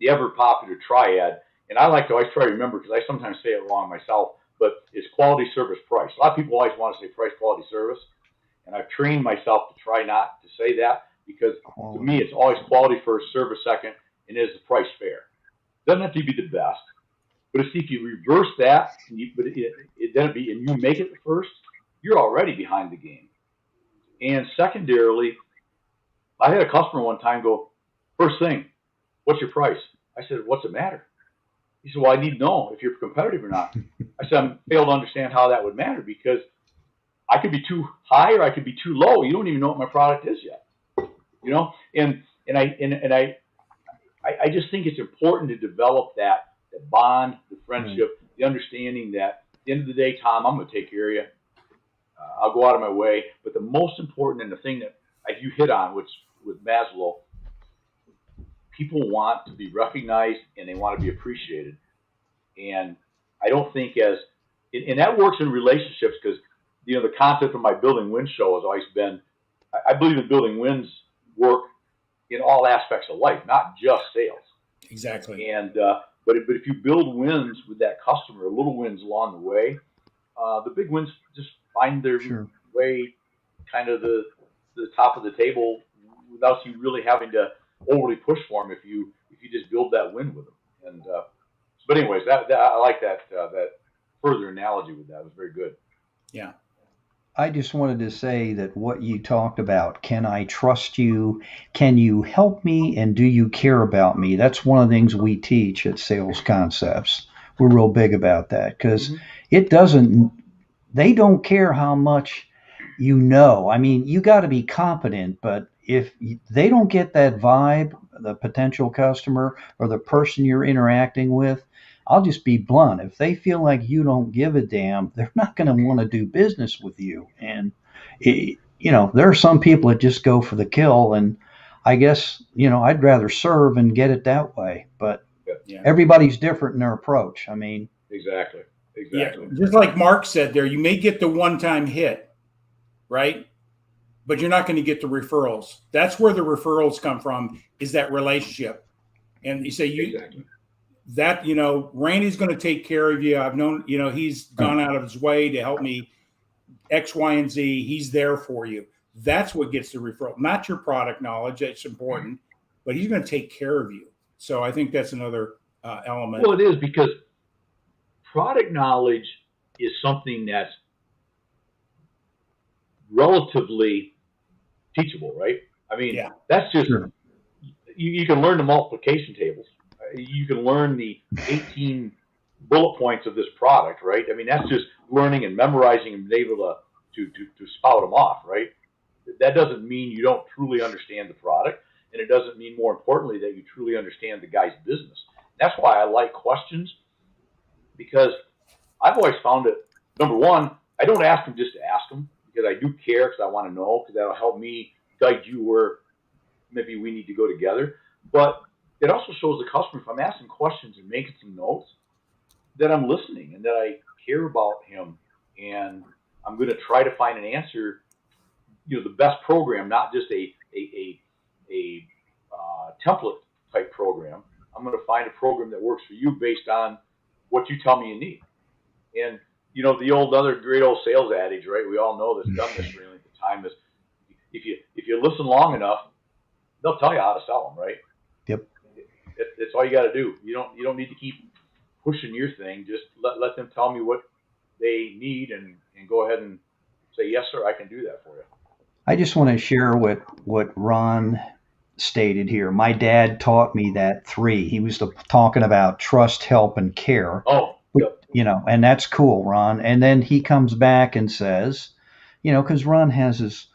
ever popular triad, and I like to always try to remember, because I sometimes say it wrong myself, but it's quality, service, price. A lot of people always want to say price, quality, service, and I've trained myself to try not to say that, because to me it's always quality first, service second, and is the price fair? Doesn't have to be the best, but if you reverse that, and you make it the first, you're already behind the game. And secondarily, I had a customer one time go, first thing, what's your price? I said, what's it matter? He said, well, I need to know if you're competitive or not. I said, I fail to understand how that would matter, because I could be too high or I could be too low. You don't even know what my product is yet, you know? And I just think it's important to develop that bond, the friendship, the understanding that at the end of the day, Tom, I'm going to take care of you. I'll go out of my way. But the most important, and the thing that you hit on, which with Maslow, people want to be recognized and they want to be appreciated. And I don't think and that works in relationships, because, you know, the concept of my Building Wins show has always been, I believe in building wins work in all aspects of life, not just sales. Exactly. And but if you build wins with that customer, little wins along the way, the big wins just find their way kind of the top of the table without you really having to overly push for them if you just build that win with them. And but anyways, that I like that further analogy with that. It was very good. Yeah. I just wanted to say that what you talked about, can I trust you? Can you help me? And do you care about me? That's one of the things we teach at Sales Concepts. We're real big about that, because they don't care how much you know. I mean, you got to be competent, but if they don't get that vibe, the potential customer or the person you're interacting with, I'll just be blunt. If they feel like you don't give a damn, they're not going to want to do business with you. And, there are some people that just go for the kill. And I guess, I'd rather serve and get it that way. But everybody's different in their approach. I mean, exactly. Yeah, just like Mark said there, you may get the one-time hit, right? But you're not going to get the referrals. That's where the referrals come from, is that relationship. And you say, Randy's going to take care of you. I've known, he's gone out of his way to help me X, Y, and Z. He's there for you. That's what gets the referral, not your product knowledge. That's important, but he's going to take care of you. So I think that's another element. Well, it is, because product knowledge is something that's relatively teachable, right? I mean, that's just, you can learn the multiplication tables. You can learn the 18 bullet points of this product, right? I mean, that's just learning and memorizing and being able to spout them off, right? That doesn't mean you don't truly understand the product, and it doesn't mean, more importantly, that you truly understand the guy's business. That's why I like questions, because I've always found it, number one, I don't ask them just to ask them, because I do care, because I want to know, because that'll help me guide you where maybe we need to go together. But it also shows the customer, if I'm asking questions and making some notes, that I'm listening and that I care about him, and I'm going to try to find an answer, the best program, not just a template type program. I'm going to find a program that works for you based on what you tell me you need. And the other great old sales adage, right? We all know this, done this for any length of time, is if you listen long enough, they'll tell you how to sell them, right? Yep. That's all you got to do. You don't need to keep pushing your thing. Just let them tell me what they need, and go ahead and say, yes, sir, I can do that for you. I just want to share what Ron stated here. My dad taught me that 3. He was talking about trust, help, and care. Oh, yep. And that's cool, Ron. And then he comes back and says, because Ron has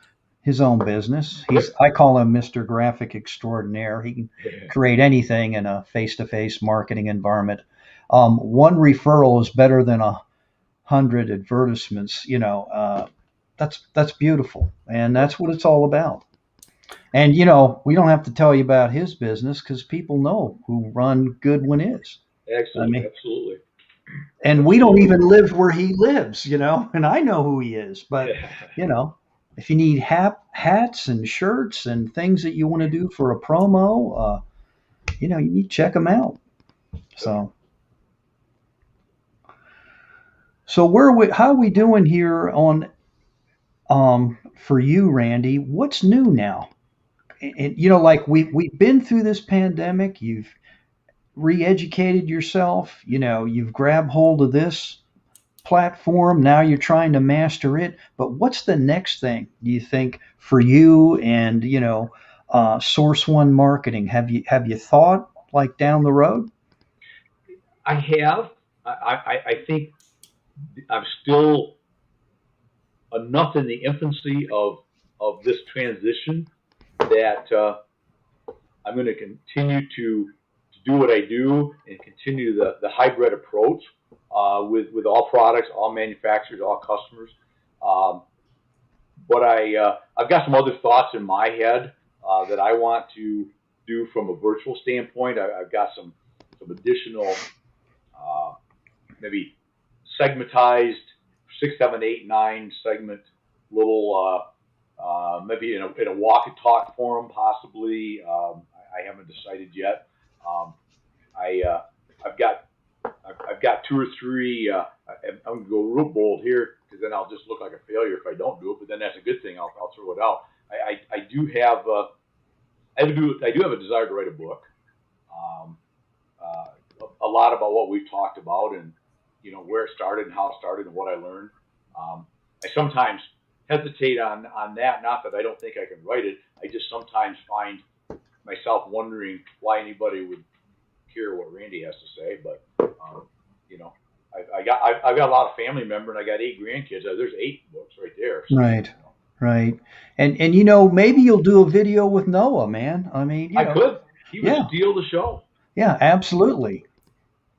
his own business. I call him Mr. Graphic Extraordinaire. He can create anything in a face-to-face marketing environment. One referral is better than 100 advertisements. That's beautiful, and that's what it's all about. And we don't have to tell you about his business because people know who Ron Goodwin is. Absolutely. And we don't even live where he lives, and I know who he is. But if you need hats and shirts and things that you want to do for a promo, you need to check him out. So how are we doing here on for you, Randy? What's new now? And like we've been through this pandemic. You've re-educated yourself. You've grabbed hold of this platform. Now you're trying to master it. But what's the next thing, do you think, for you and Source One Marketing? Have you thought like down the road? I have. I think I'm still enough in the infancy of this transition that I'm going to continue to do what I do and continue the hybrid approach with all products, all manufacturers, all customers. But I've got some other thoughts in my head that I want to do from a virtual standpoint. I've got some additional maybe segmentized 6, 7, 8, 9 segment little maybe in a walk and talk forum possibly. I haven't decided yet. I've got 2 or 3. I'm going to go real bold here because then I'll just look like a failure if I don't do it. But then that's a good thing. I'll throw it out. I do have a desire to write a book. A lot about what we've talked about and where it started and how it started and what I learned. I sometimes hesitate on that. Not that I don't think I can write it. I just sometimes find myself wondering why anybody would hear what Randy has to say. But I've got a lot of family members and I got 8 grandkids. There's 8 books right there. So, Right. And maybe you'll do a video with Noah, man. I mean, I could. He would steal the show. Yeah, absolutely.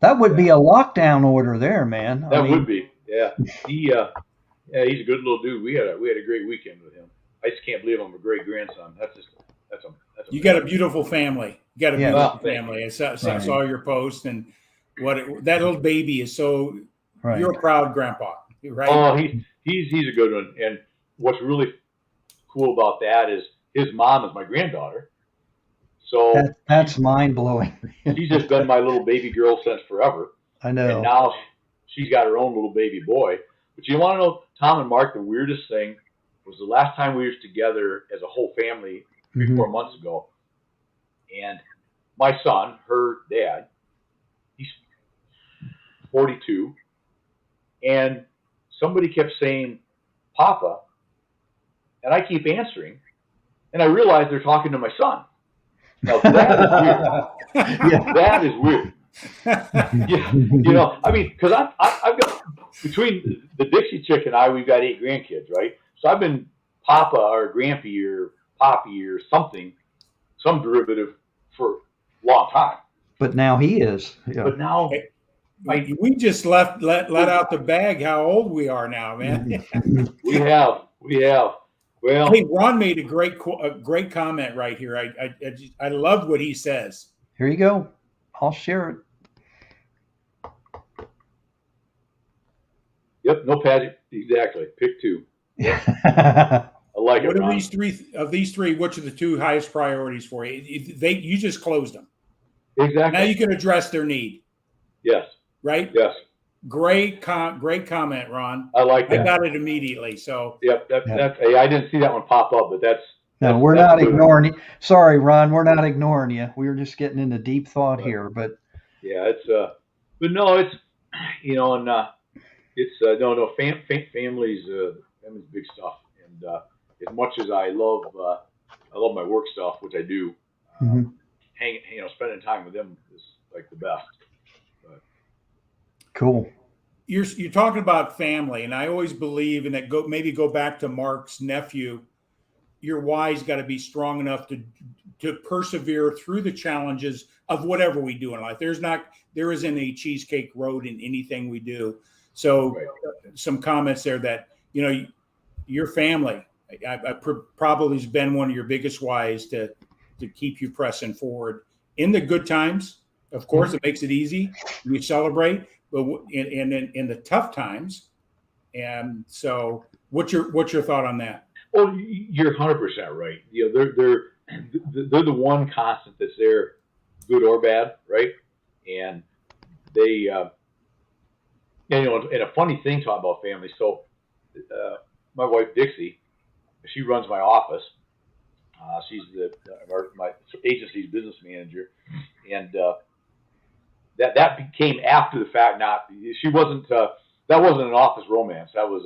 That would be a lockdown order there, man. That would be. Yeah. He's a good little dude. We had a great weekend with him. I just can't believe I'm a great grandson. That's you got a beautiful family. You got a beautiful family. I saw your post and that little baby is so. Right. You're a proud grandpa, right? Oh, he's a good one. And what's really cool about that is his mom is my granddaughter. So that's mind blowing. She's just been my little baby girl since forever. I know. And now she's got her own little baby boy. But you want to know, Tom and Mark, the weirdest thing was the last time we were together as a whole family 3-4 months ago. And my son, her dad, he's 42. And somebody kept saying, Papa. And I keep answering. And I realize they're talking to my son. Now that is weird. Yeah, that is weird. Yeah, I mean, because I've got between the Dixie chick and I, we've got 8 grandkids, right? So I've been Papa or Grampy or Poppy or something, some derivative for a long time. But now he is. Yeah. But now we just let out the bag how old we are now, man. We have. Well, hey, Ron made a great comment right here. I love what he says. Here you go. I'll share it. Yep, no padding. Exactly. Pick 2. Yep. I like it. What are these three? Which are the 2 highest priorities for you? You just closed them. Exactly. Now you can address their need. Yes. Right. Yes. Great comment, Ron. I like that. I got it immediately. So. Yep. That's. Hey, I didn't see that one pop up, but that's. No, we're not ignoring you. Sorry, Ron, we're not ignoring you. We were just getting into deep thought here, but. Yeah, it's. But no, it's. And it's no. Family's big stuff, and as much as I love my work stuff, which I do, Hmm. Spending time with them is like the best. But, Cool. You're talking about family, and I always believe, and that go back to Mark's nephew. Your why's got to be strong enough to persevere through the challenges of whatever we do in life. There isn't a cheesecake road in anything we do. So right. some comments there that your family probably has been one of your biggest whys to keep you pressing forward in the good times. Of course, it makes it easy. You celebrate, but in the tough times. And so, what's your thought on that? Well, you're 100% right. They're the one constant that's there, good or bad, right? And they, and a funny thing talking about family. So, my wife Dixie, she runs my office. She's my agency's business manager, and that became after the fact. She wasn't. That wasn't an office romance. That was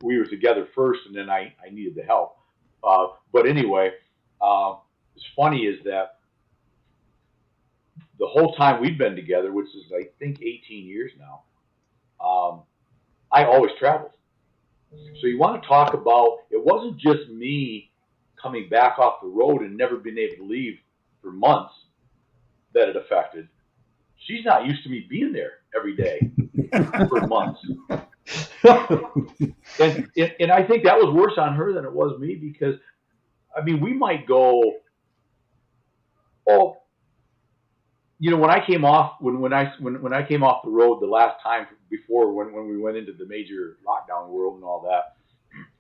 we were together first, and then I needed the help. But anyway, what's funny is that the whole time we've been together, which is I think 18 years now, I always traveled. So you want to talk about, it wasn't just me coming back off the road and never being able to leave for months that it affected. She's not used to me being there every day for months. And I think that was worse on her than it was me, because, I mean, we might go, when I came off, when I came off the road the last time before when we went into the major lockdown world and all that,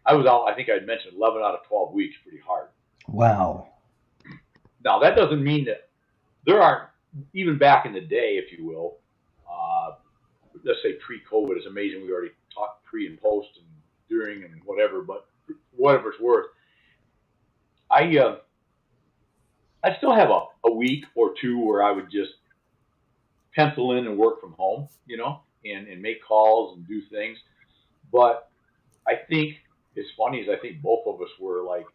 I was out, I think I'd mentioned 11 out of 12 weeks, pretty hard. Wow. Now, that doesn't mean that there aren't, even back in the day, if you will, let's say pre-COVID, it's amazing we already talked pre and post and during and whatever, but whatever it's worth, I still have a week or two where I would just pencil in and work from home, and make calls and do things. But I think it's funny is I think both of us were like,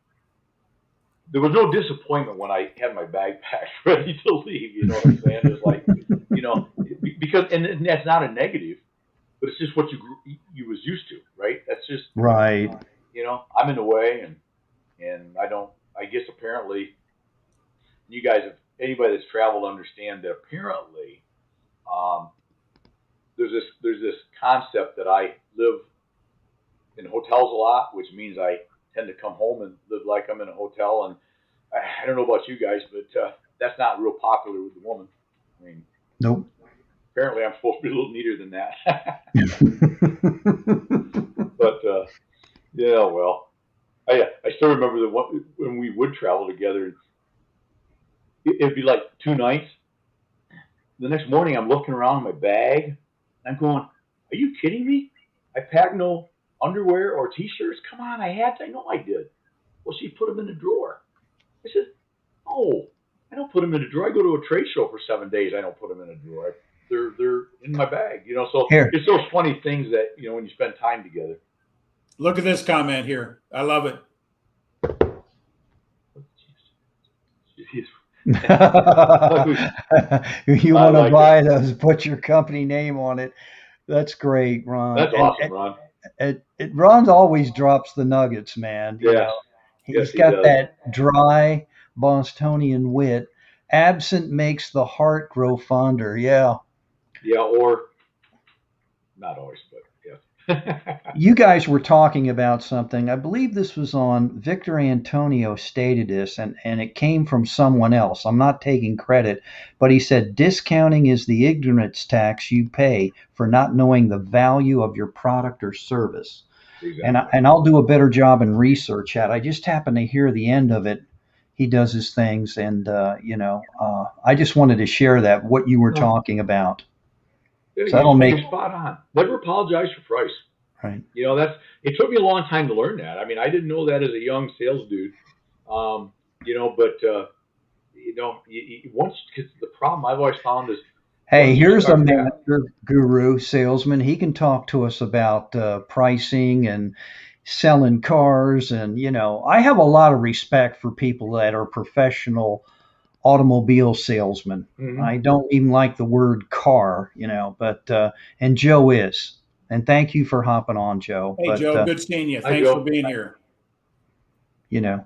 there was no disappointment when I had my bag packed ready to leave. You know what I'm saying? It's like, because, and that's not a negative, but it's just what you was used to, right? That's just right. I'm in the way, and I guess apparently you guys, if anybody that's traveled, understand that apparently there's this concept that I live in hotels a lot, which means I tend to come home and live like I'm in a hotel. And I don't know about you guys, but that's not real popular with the woman. I mean, nope. Apparently, I'm supposed to be a little neater than that. But yeah, well, I still remember when we would travel together. It'd be like 2 nights. The next morning, I'm looking around my bag. I'm going, "Are you kidding me? I packed no underwear or T-shirts. Come on, I know I did." Well, she put them in a drawer. I said, "Oh, I don't put them in a drawer. I go to a trade show for 7 days. I don't put them in a drawer. They're in my bag." So Here. It's those funny things that when you spend time together. Look at this comment here. I love it. You want to buy those, put your company name on it. That's great, Ron. That's awesome, Ron. Ron always drops the nuggets, man. Yes. He's got that dry Bostonian wit. Absent makes the heart grow fonder. Yeah. Yeah, or not always, but yeah. You guys were talking about something. I believe this was on Victor Antonio stated this, and it came from someone else. I'm not taking credit, but he said discounting is the ignorance tax you pay for not knowing the value of your product or service. Exactly. And I'll do a better job in research at. I just happened to hear the end of it. He does his things, and I just wanted to share that what you were talking about. So that'll make spot on. Never apologize for price. Right. It took me a long time to learn that. I mean, I didn't know that as a young sales dude. But once, because the problem I've always found is, hey, here's a master guru salesman. He can talk to us about pricing and selling cars. And, I have a lot of respect for people that are professional automobile salesman. Mhm. I don't even like the word car, but and Joe is. And thank you for hopping on, Joe. Hey, But Joe, good seeing you. Hi, Thanks for Joe. being here. you know,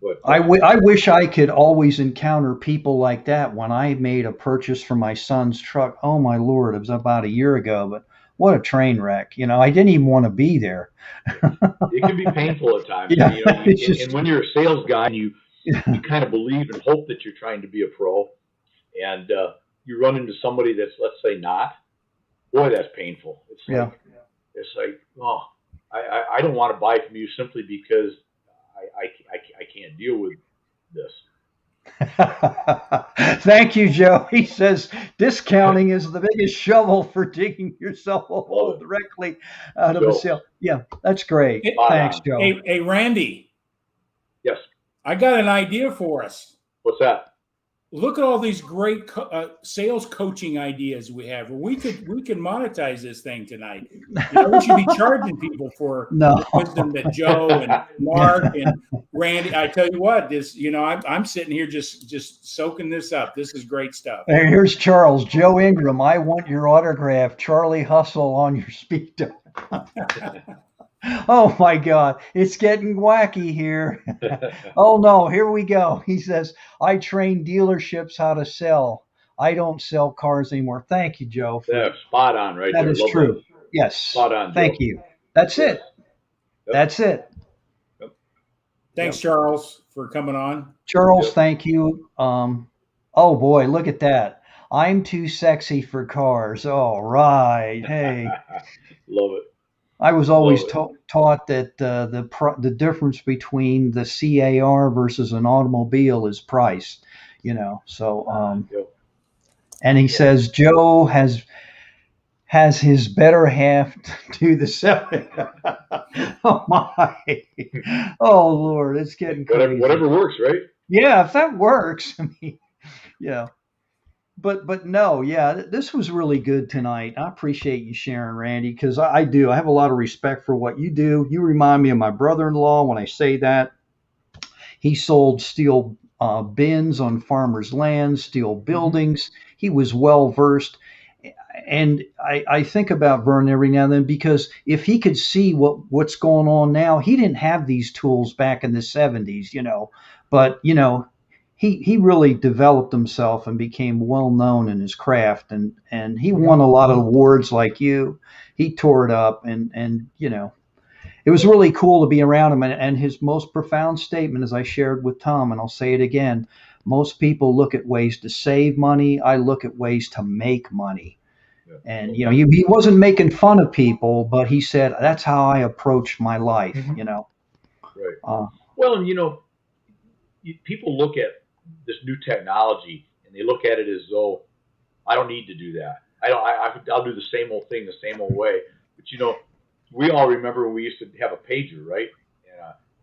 But I wish I could always encounter people like that when I made a purchase for my son's truck. Oh my Lord, it was about a year ago, but what a train wreck. I didn't even want to be there. it can be painful at times. Yeah, it's And just, when you're a sales guy and you kind of believe and hope that you're trying to be a pro, and you run into somebody that's, let's say, not. Boy, that's painful. yeah. It's like, oh, I don't want to buy from you simply because I can't deal with this. Thank you, Joe. He says discounting is the biggest shovel for digging yourself a Love hole it. directly out of a Joe, sale. Yeah, that's great. Hey, spot Thanks, on. Joe. hey, Randy, Yes. I got an idea for us. What's that? Look at all these great sales coaching ideas we have. We could monetize this thing tonight. We should be charging people for No. the wisdom that Joe and Mark and Randy. I tell you what, this I'm sitting here just soaking this up. This is great stuff. Hey, here's Charles. Joe Ingram, I want your autograph. Charlie Hustle on your speaker. Oh my God, it's getting wacky here. Oh no, here we go. He says, I train dealerships how to sell. I don't sell cars anymore. Thank you, Joe. Yeah, spot on right That there. is Love true. that. Yes. Spot on, Thank Joe. you. That's Yes. it. Yep. That's it. Thanks, Charles, for coming on. Charles, Yep. thank you. Oh boy, look at that. I'm too sexy for cars. All right. Hey. Love it. I was always Love it. taught that the difference between the CAR versus an automobile is price, So, Yep. and he says Joe has his better half to do the selling. Oh my! Oh Lord, it's getting crazy. Whatever works, right? Yeah, if that works, I mean, yeah. But no, yeah, this was really good tonight. I appreciate you sharing, Randy, because I do. I have a lot of respect for what you do. You remind me of my brother-in-law when I say that. He sold steel bins on farmers' land, steel buildings. He was well versed. And I think about Vern every now and then because if he could see what's going on now, he didn't have these tools back in the 70s, But, he really developed himself and became well known in his craft and he won a lot of awards like you. He tore it up and it was really cool to be around him and his most profound statement as I shared with Tom, and I'll say it again, most people look at ways to save money. I look at ways to make money. Yeah. And he wasn't making fun of people, but he said that's how I approach my life. Right. Well, and people look at this new technology and they look at it as though I don't need to do that. I'll do the same old thing the same old way. But we all remember when we used to have a pager, right?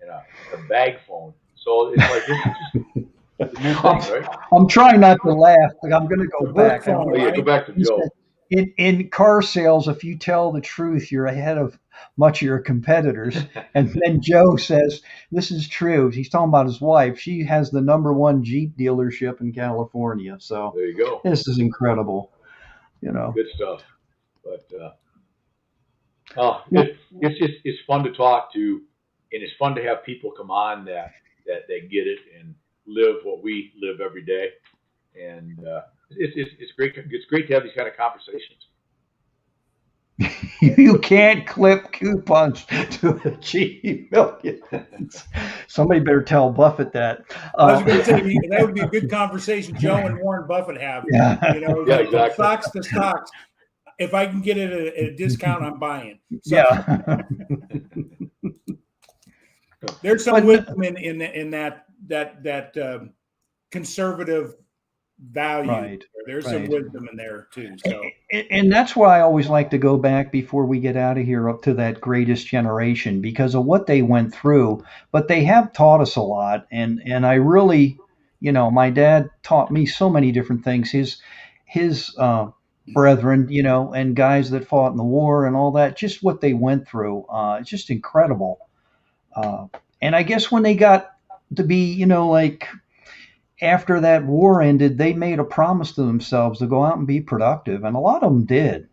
And a bag phone. So it's like this is just the new thing, right? I'm trying not to laugh, but I'm going to go back. Phone, Oh yeah, go back to Joe. In car sales, if you tell the truth, you're ahead of much of your competitors. And then Joe says, this is true. He's talking about his wife. She has the #1 Jeep dealership in California. So There you go. this is incredible. Good stuff. But it's fun to talk to, and it's fun to have people come on that get it and live what we live every day. And it's great. It's great to have these kind of conversations. You can't clip coupons to achieve millions. Somebody better tell Buffett that. I was going to say that would be a good conversation Joe and Warren Buffett have. Yeah. Yeah, exactly. Stocks to stocks. If I can get it at a discount, I'm buying. So, Yeah. There's some wisdom in that conservative value. Right. There's some wisdom in there too. So, and that's why I always like to go back before we get out of here up to that greatest generation because of what they went through. But they have taught us a lot, and I really, my dad taught me so many different things. His brethren, and guys that fought in the war and all that, just what they went through. It's just incredible. And I guess when they got to be, like after that war ended, they made a promise to themselves to go out and be productive, and a lot of them did.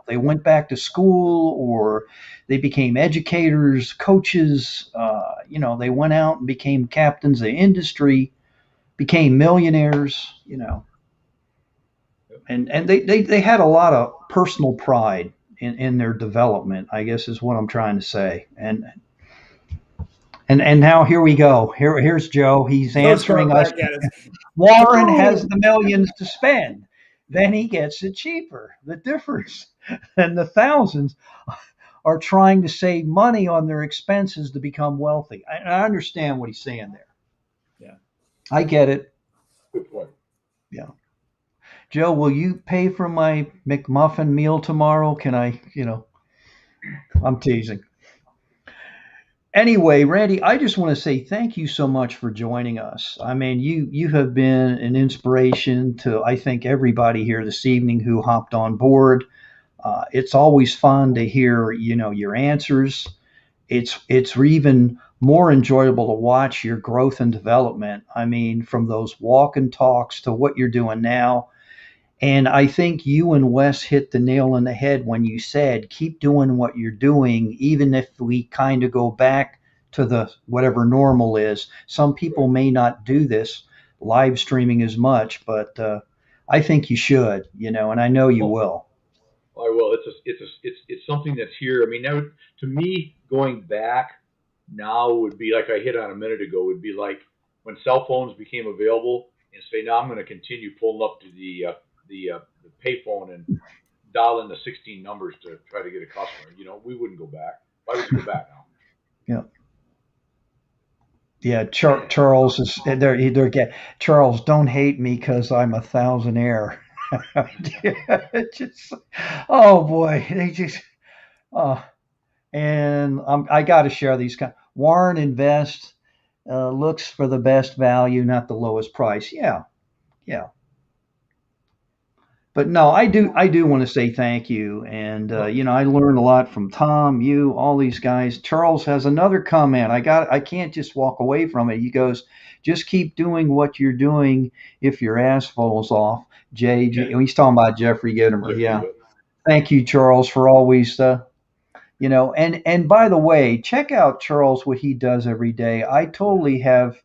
They went back to school, or they became educators, coaches. They went out and became captains of industry, became millionaires. And they had a lot of personal pride in their development, I guess is what I'm trying to say. And now here we go. Here's Joe. He's Joe's answering coming us. back at us. Warren has Joe! the millions to spend. Then he gets it cheaper. The difference. And the thousands are trying to save money on their expenses to become wealthy. I understand what he's saying there. Yeah. I get it. Good point. Yeah. Joe, will you pay for my McMuffin meal tomorrow? Can I, I'm teasing. Anyway, Randy, I just want to say thank you so much for joining us. I mean, you have been an inspiration to, I think, everybody here this evening who hopped on board. It's always fun to hear, your answers. It's even more enjoyable to watch your growth and development. I mean, from those walk and talks to what you're doing now. And I think you and Wes hit the nail on the head when you said, keep doing what you're doing, even if we kind of go back to the whatever normal is. Some people may not do this live streaming as much, but I think you should, and I know you will. I will. It's something that's here. I mean, to me, going back now would be like I hit on a minute ago. Would be like when cell phones became available, and say, now I'm going to continue pulling up to the payphone and dial in the 16 numbers to try to get a customer. We wouldn't go back. Why would you go back now? Yeah. Yeah, Charles is they're Charles. Don't hate me because I'm a thousandaire. Just, oh boy, they just and I got to share these. Warren Invest looks for the best value, not the lowest price. Yeah, yeah. But no, I do want to say thank you, and I learned a lot from Tom, you, all these guys. Charles has another comment. I can't just walk away from it. He goes, just keep doing what you're doing. If your ass falls off, he's talking about Jeffrey Gitomer. Yeah, thank you, Charles, for always and by the way, check out Charles what he does every day. I totally have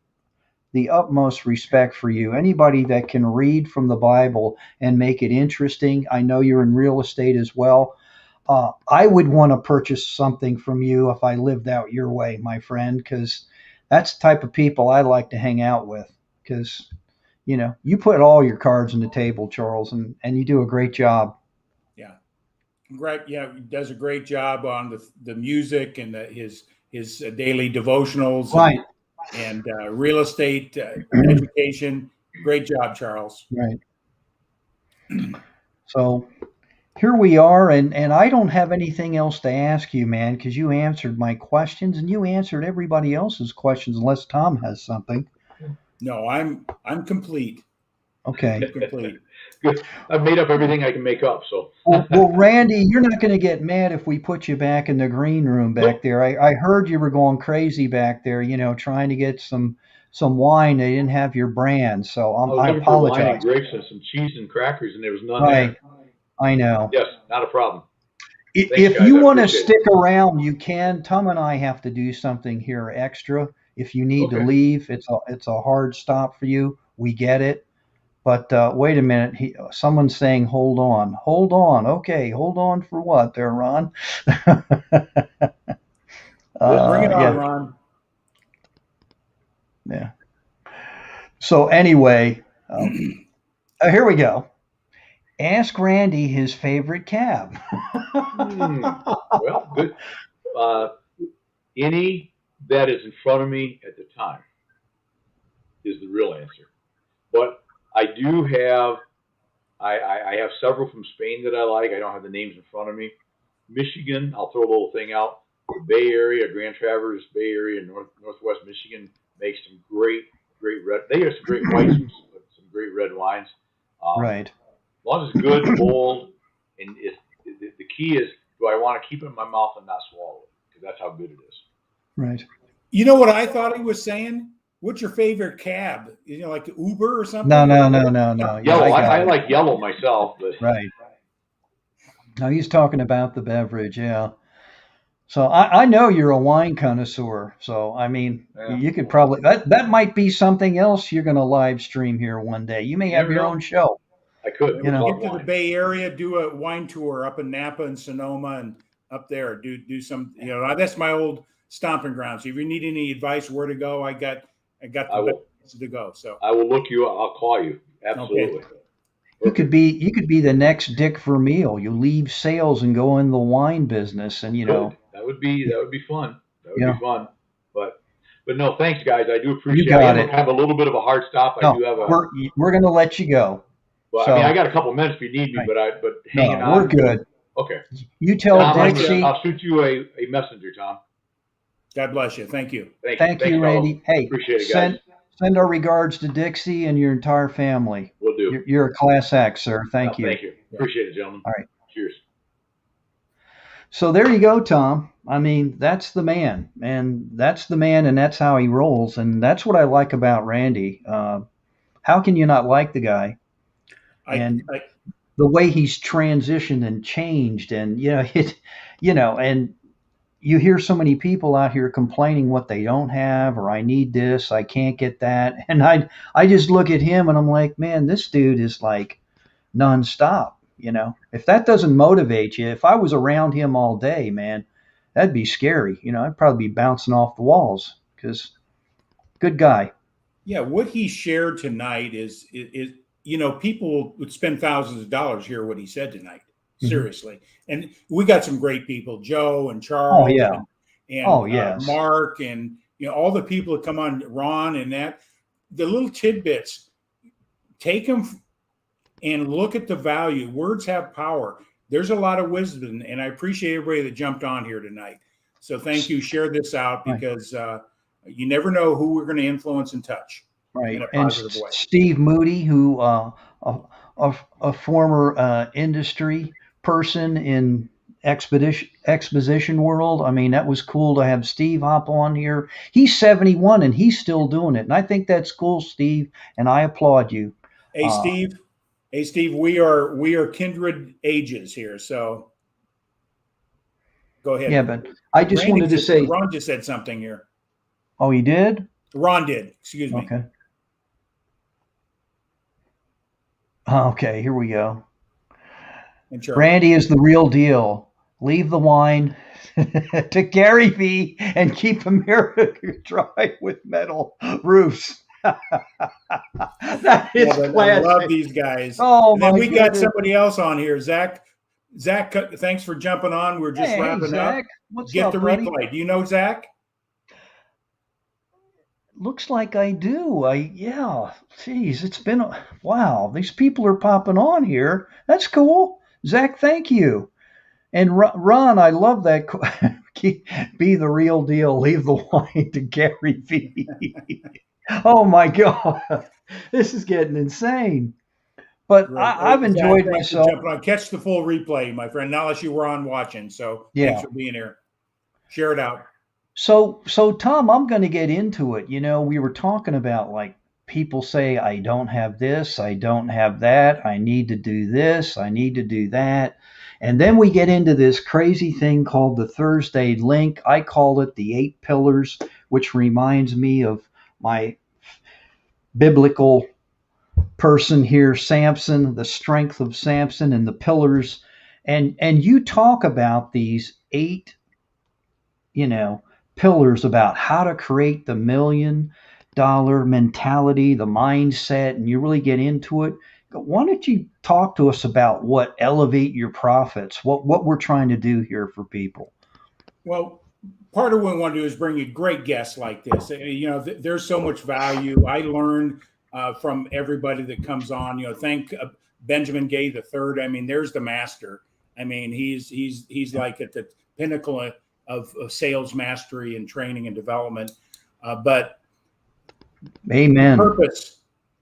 the utmost respect for you. Anybody that can read from the Bible and make it interesting. I know you're in real estate as well. I would want to purchase something from you if I lived out your way, my friend, because that's the type of people I like to hang out with. Because you put all your cards on the table, Charles, and you do a great job. Yeah. Right. Yeah. He does a great job on the music and his daily devotionals. Right. And real estate education. Great job, Charles. Right. So here we are, and I don't have anything else to ask you, man, because you answered my questions and you answered everybody else's questions, unless Tom has something. No, I'm complete. Okay. I'm complete. Good. I've made up everything I can make up. So. Well, Randy, you're not going to get mad if we put you back in the green room back there. I heard you were going crazy back there, trying to get some wine. They didn't have your brand, so I looking for wine and apologize. grapes and some cheese and crackers, and there was none Right. there. I know. Yes, not a problem. If guys. you I want to appreciate it. stick around, you can. Tom and I have to do something here extra. If you need to Okay. leave, it's a hard stop for you. We get it. But wait a minute. Someone's saying, hold on. Hold on. Okay. Hold on for what there, Ron? Bring it on, Yeah. Ron. Yeah. So anyway, here we go. Ask Randy his favorite cab. Well, good. Any that is in front of me at the time is the real answer. But I do have, I have several from Spain that I like. I don't have the names in front of me. Michigan, I'll throw a little thing out. The Bay Area, Grand Traverse Bay Area, Northwest Michigan makes some great red. They have some great whites, some great red wines. Right. As long as it's good, bold, and the key is, do I want to keep it in my mouth and not swallow it? Because that's how good it is. Right. You know what I thought he was saying? what's your favorite cab? You know, like Uber or something? No. Yeah, Yellow. I got I it. like yellow myself, but Right. Now he's talking about the beverage. Yeah. So I know you're a wine connoisseur. So I mean, yeah, you could probably that might be something else you're going to live stream here one day. You may you have never your know. own show. I could. You When know. we Love get to the wine. Bay Area, do a wine tour up in Napa and Sonoma and up there. Do some. You know, that's my old stomping ground. So if you need any advice where to go, I got I the best will. places to go. So I will look you up. I'll call you. okay. Absolutely. You could be the next Dick Vermeil. You leave sales and go in the wine business, and Good. That would be fun. That would yeah, be fun. But no, thanks guys. I do you appreciate. I got am it. kind of a little bit of a hard stop. I No, do have a. we're going to let you go. Well, I mean, I So got a couple minutes if you need me, right. but hanging No, we're on. good. Okay. You tell Tom, Dixie. I'll shoot you a messenger, Tom. God bless you. Thank you. Thank you, Randy. Hey, Appreciate it, guys. send our regards to Dixie and your entire family. Will do. You're a class act, sir. Thank you. Thank you. Appreciate it, gentlemen. All right. Cheers. So there you go, Tom. I mean, that's the man, and that's how he rolls, and that's what I like about Randy. How can you not like the guy? And I the way he's transitioned and changed, and and you hear so many people out here complaining what they don't have, or I need this, I can't get that, and I just look at him and I'm like, man, this dude is like nonstop. If that doesn't motivate you, if I was around him all day, man, that'd be scary. I'd probably be bouncing off the walls because good guy. Yeah, what he shared tonight is people would spend thousands of dollars to hear what he said tonight. Seriously. And we got some great people, Joe and Charles Oh yeah. and Yes. Mark and all the people that come on, Ron and that, the little tidbits, take them and look at the value. Words have power. There's a lot of wisdom, and I appreciate everybody that jumped on here tonight. So thank you. Share this out because you never know who we're going to influence and touch in a positive way. Steve Moody, who a former industry person in exposition world. I mean, that was cool to have Steve hop on here. He's 71 and he's still doing it, and I think that's cool, Steve. And I applaud you. Hey, Steve, we are kindred ages here, so go ahead. Yeah, but I just wanted to say Ron just said something here. Oh, he did? Ron did. Excuse me. Okay. Okay, here we go. Randy is the real deal. Leave the wine to Gary Vee and keep America dry with metal roofs. That is classic. I love these guys. Oh, and then we got somebody else on here, Zach. Zach, thanks for jumping on. We're just wrapping Zach. up. What's Get up, the buddy? replay. Do you know Zach? Looks like I do. Yeah. Geez, it's been wow. These people are popping on here. That's cool. Zach, thank you. And Ron, I love that. Be the real deal. Leave the wine to Gary Vee. Oh my God, this is getting insane. But I've enjoyed myself. Catch the full replay, my friend. Not unless you were on watching. So thanks for being here. Share it out. So Tom, I'm going to get into it. We were talking about like people say, I don't have this, I don't have that, I need to do this, I need to do that. And then we get into this crazy thing called the Thursday link. I call it the 8 pillars, which reminds me of my biblical person here, Samson, the strength of Samson and the pillars. And you talk about these 8, pillars about how to create the $1 million mentality, the mindset, and you really get into it. Why don't you talk to us about what elevate your profits, what we're trying to do here for people? Well, part of what we want to do is bring you great guests like this. There's so much value. I learned from everybody that comes on. Thank Benjamin Gay III. I mean, there's the master. I mean, he's like at the pinnacle of sales mastery and training and development. But amen. The purpose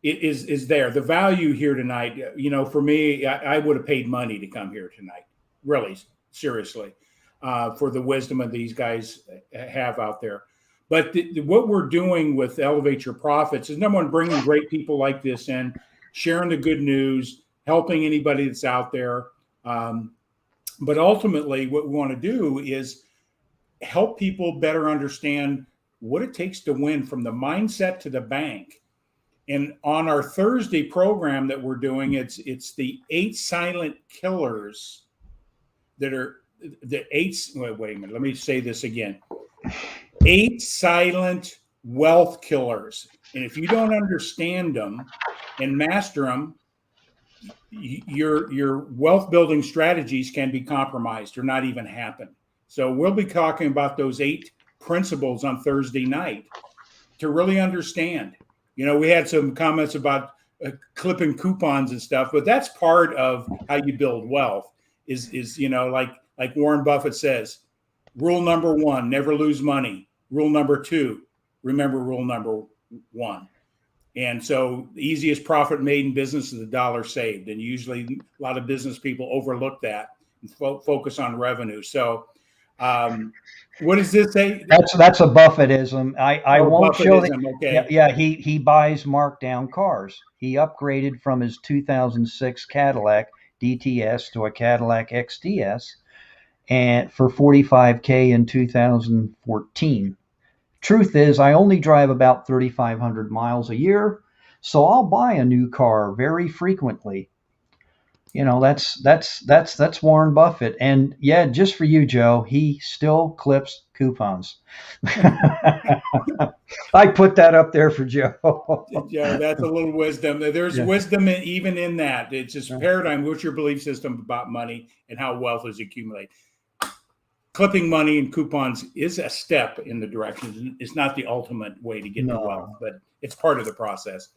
is there. The value here tonight, for me, I would have paid money to come here tonight. Really, seriously, for the wisdom of these guys have out there. But what we're doing with Elevate Your Profits is, number one, bringing great people like this in, sharing the good news, helping anybody that's out there. But ultimately, what we want to do is help people better understand what it takes to win, from the mindset to the bank. And on our Thursday program that we're doing, it's the 8 silent killers that are the 8. Wait a minute. Let me say this again. 8 silent wealth killers. And if you don't understand them and master them, your wealth building strategies can be compromised or not even happen. So we'll be talking about those 8 principles on Thursday night to really understand. We had some comments about clipping coupons and stuff, but that's part of how you build wealth. Is like Warren Buffett says, rule number 1, never lose money. Rule number 2, remember rule number 1. And so the easiest profit made in business is the dollar saved. And usually a lot of business people overlook that and focus on revenue. So what does this say? That's a Buffettism. I won't show that. Okay. Yeah, he buys markdown cars. He upgraded from his 2006 Cadillac DTS to a Cadillac XTS, and for $45K in 2014. Truth is, I only drive about 3,500 miles a year, so I'll buy a new car very frequently. That's Warren Buffett. And yeah, just for you, Joe, he still clips coupons. I put that up there for Joe. Yeah, that's a little wisdom. There's wisdom even in that. It's just paradigm. What's your belief system about money and how wealth is accumulated? Clipping money and coupons is a step in the direction. It's not the ultimate way to get to wealth, but it's part of the process.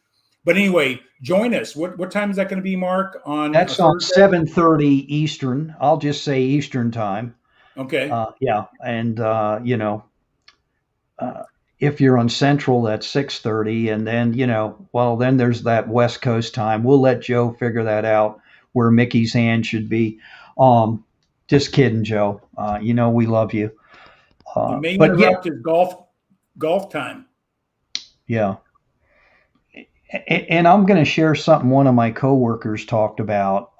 But anyway, join us. What time is that going to be, Mark? That's on 7:30 Eastern. I'll just say Eastern time. Okay. Yeah, and if you're on Central, that's 6:30, and then then there's that West Coast time. We'll let Joe figure that out where Mickey's hand should be. Just kidding, Joe. We love you. You may interrupt his golf time. Yeah. And I'm going to share something one of my coworkers talked about.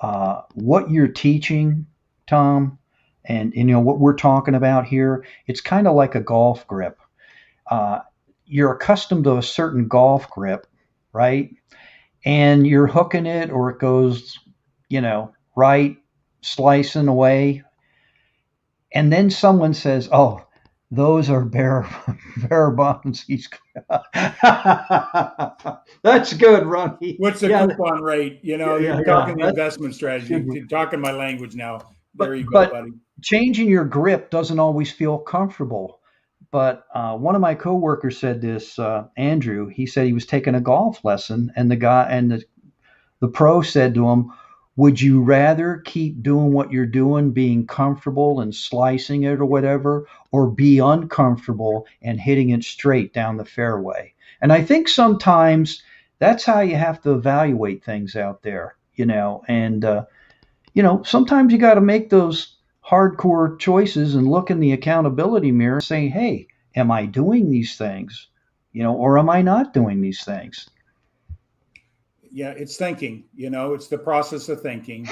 What you're teaching, Tom, and what we're talking about here, it's kind of like a golf grip. You're accustomed to a certain golf grip, right? And you're hooking it, or it goes, right, slicing away. And then someone says, "Oh, those are bare bones." That's good, Ronnie. What's the coupon rate? You're talking the investment strategy. You're talking my language now. There you go, buddy. Changing your grip doesn't always feel comfortable. But one of my coworkers said this, Andrew. He said he was taking a golf lesson, and the pro said to him, "Would you rather keep doing what you're doing, being comfortable and slicing it or whatever, or be uncomfortable and hitting it straight down the fairway?" And I think sometimes that's how you have to evaluate things out there, and sometimes you got to make those hardcore choices and look in the accountability mirror and say, "Hey, am I doing these things, or am I not doing these things?" Yeah, it's thinking. It's the process of thinking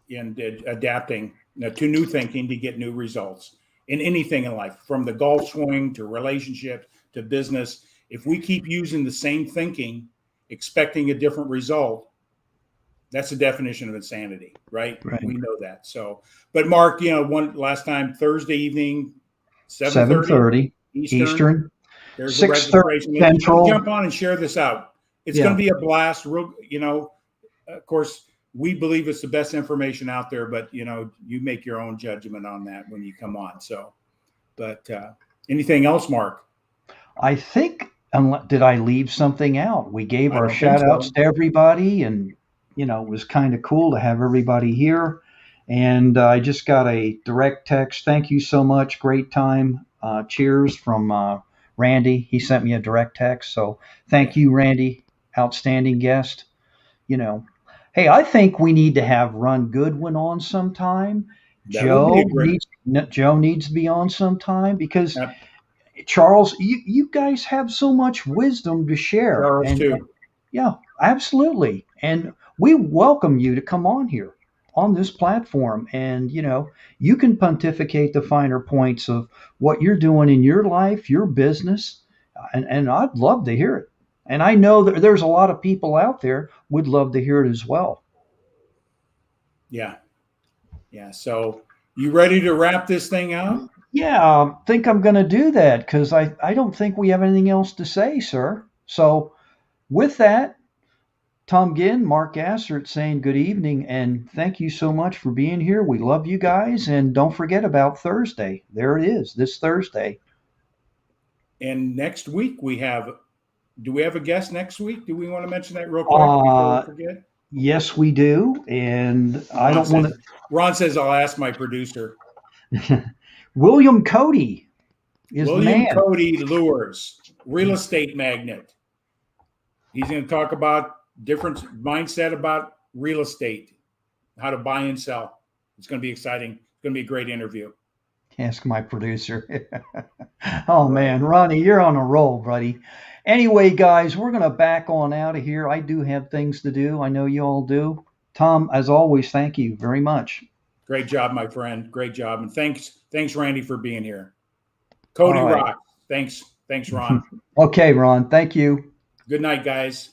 and adapting to new thinking to get new results in anything in life, from the golf swing to relationships to business. If we keep using the same thinking, expecting a different result, that's the definition of insanity, right? We know that. So, but Mark, one last time, Thursday evening, 7:30 Eastern. There's the registration. Central. Jump on and share this out. It's going to be a blast. Of course, we believe it's the best information out there, but you make your own judgment on that when you come on. So, but anything else, Mark? I think, did I leave something out? We gave our shout outs to everybody, and it was kind of cool to have everybody here. And I just got a direct text. "Thank you so much. Great time. Cheers," from Randy. He sent me a direct text. So thank you, Randy. Outstanding guest. Hey, I think we need to have Ron Goodwin on sometime. Joe needs to be on sometime, because Charles, you guys have so much wisdom to share. Charles And too. yeah, absolutely. And we welcome you to come on here on this platform. And, you can pontificate the finer points of what you're doing in your life, your business. And I'd love to hear it. And I know that there's a lot of people out there would love to hear it as well. Yeah. Yeah. So you ready to wrap this thing out? Yeah, I think I'm going to do that because I don't think we have anything else to say, sir. So with that, Tom Ginn, Mark Gassert saying good evening and thank you so much for being here. We love you guys. And don't forget about Thursday. There it is, this Thursday. And next week do we have a guest next week? Do we want to mention that real quick before we forget? Yes, we do. And I don't want to. Ron says I'll ask my producer. William Cody is the William man. Cody Lures, real estate magnate. He's going to talk about different mindset about real estate, how to buy and sell. It's going to be exciting. It's going to be a great interview. Ask my producer. Oh, man, Ronnie, you're on a roll, buddy. Anyway, guys, we're going to back on out of here. I do have things to do. I know you all do. Tom, as always, thank you very much. Great job, my friend. Great job. And thanks, Randy, for being here. Cody All right. Rock. Thanks, Ron. Okay, Ron. Thank you. Good night, guys.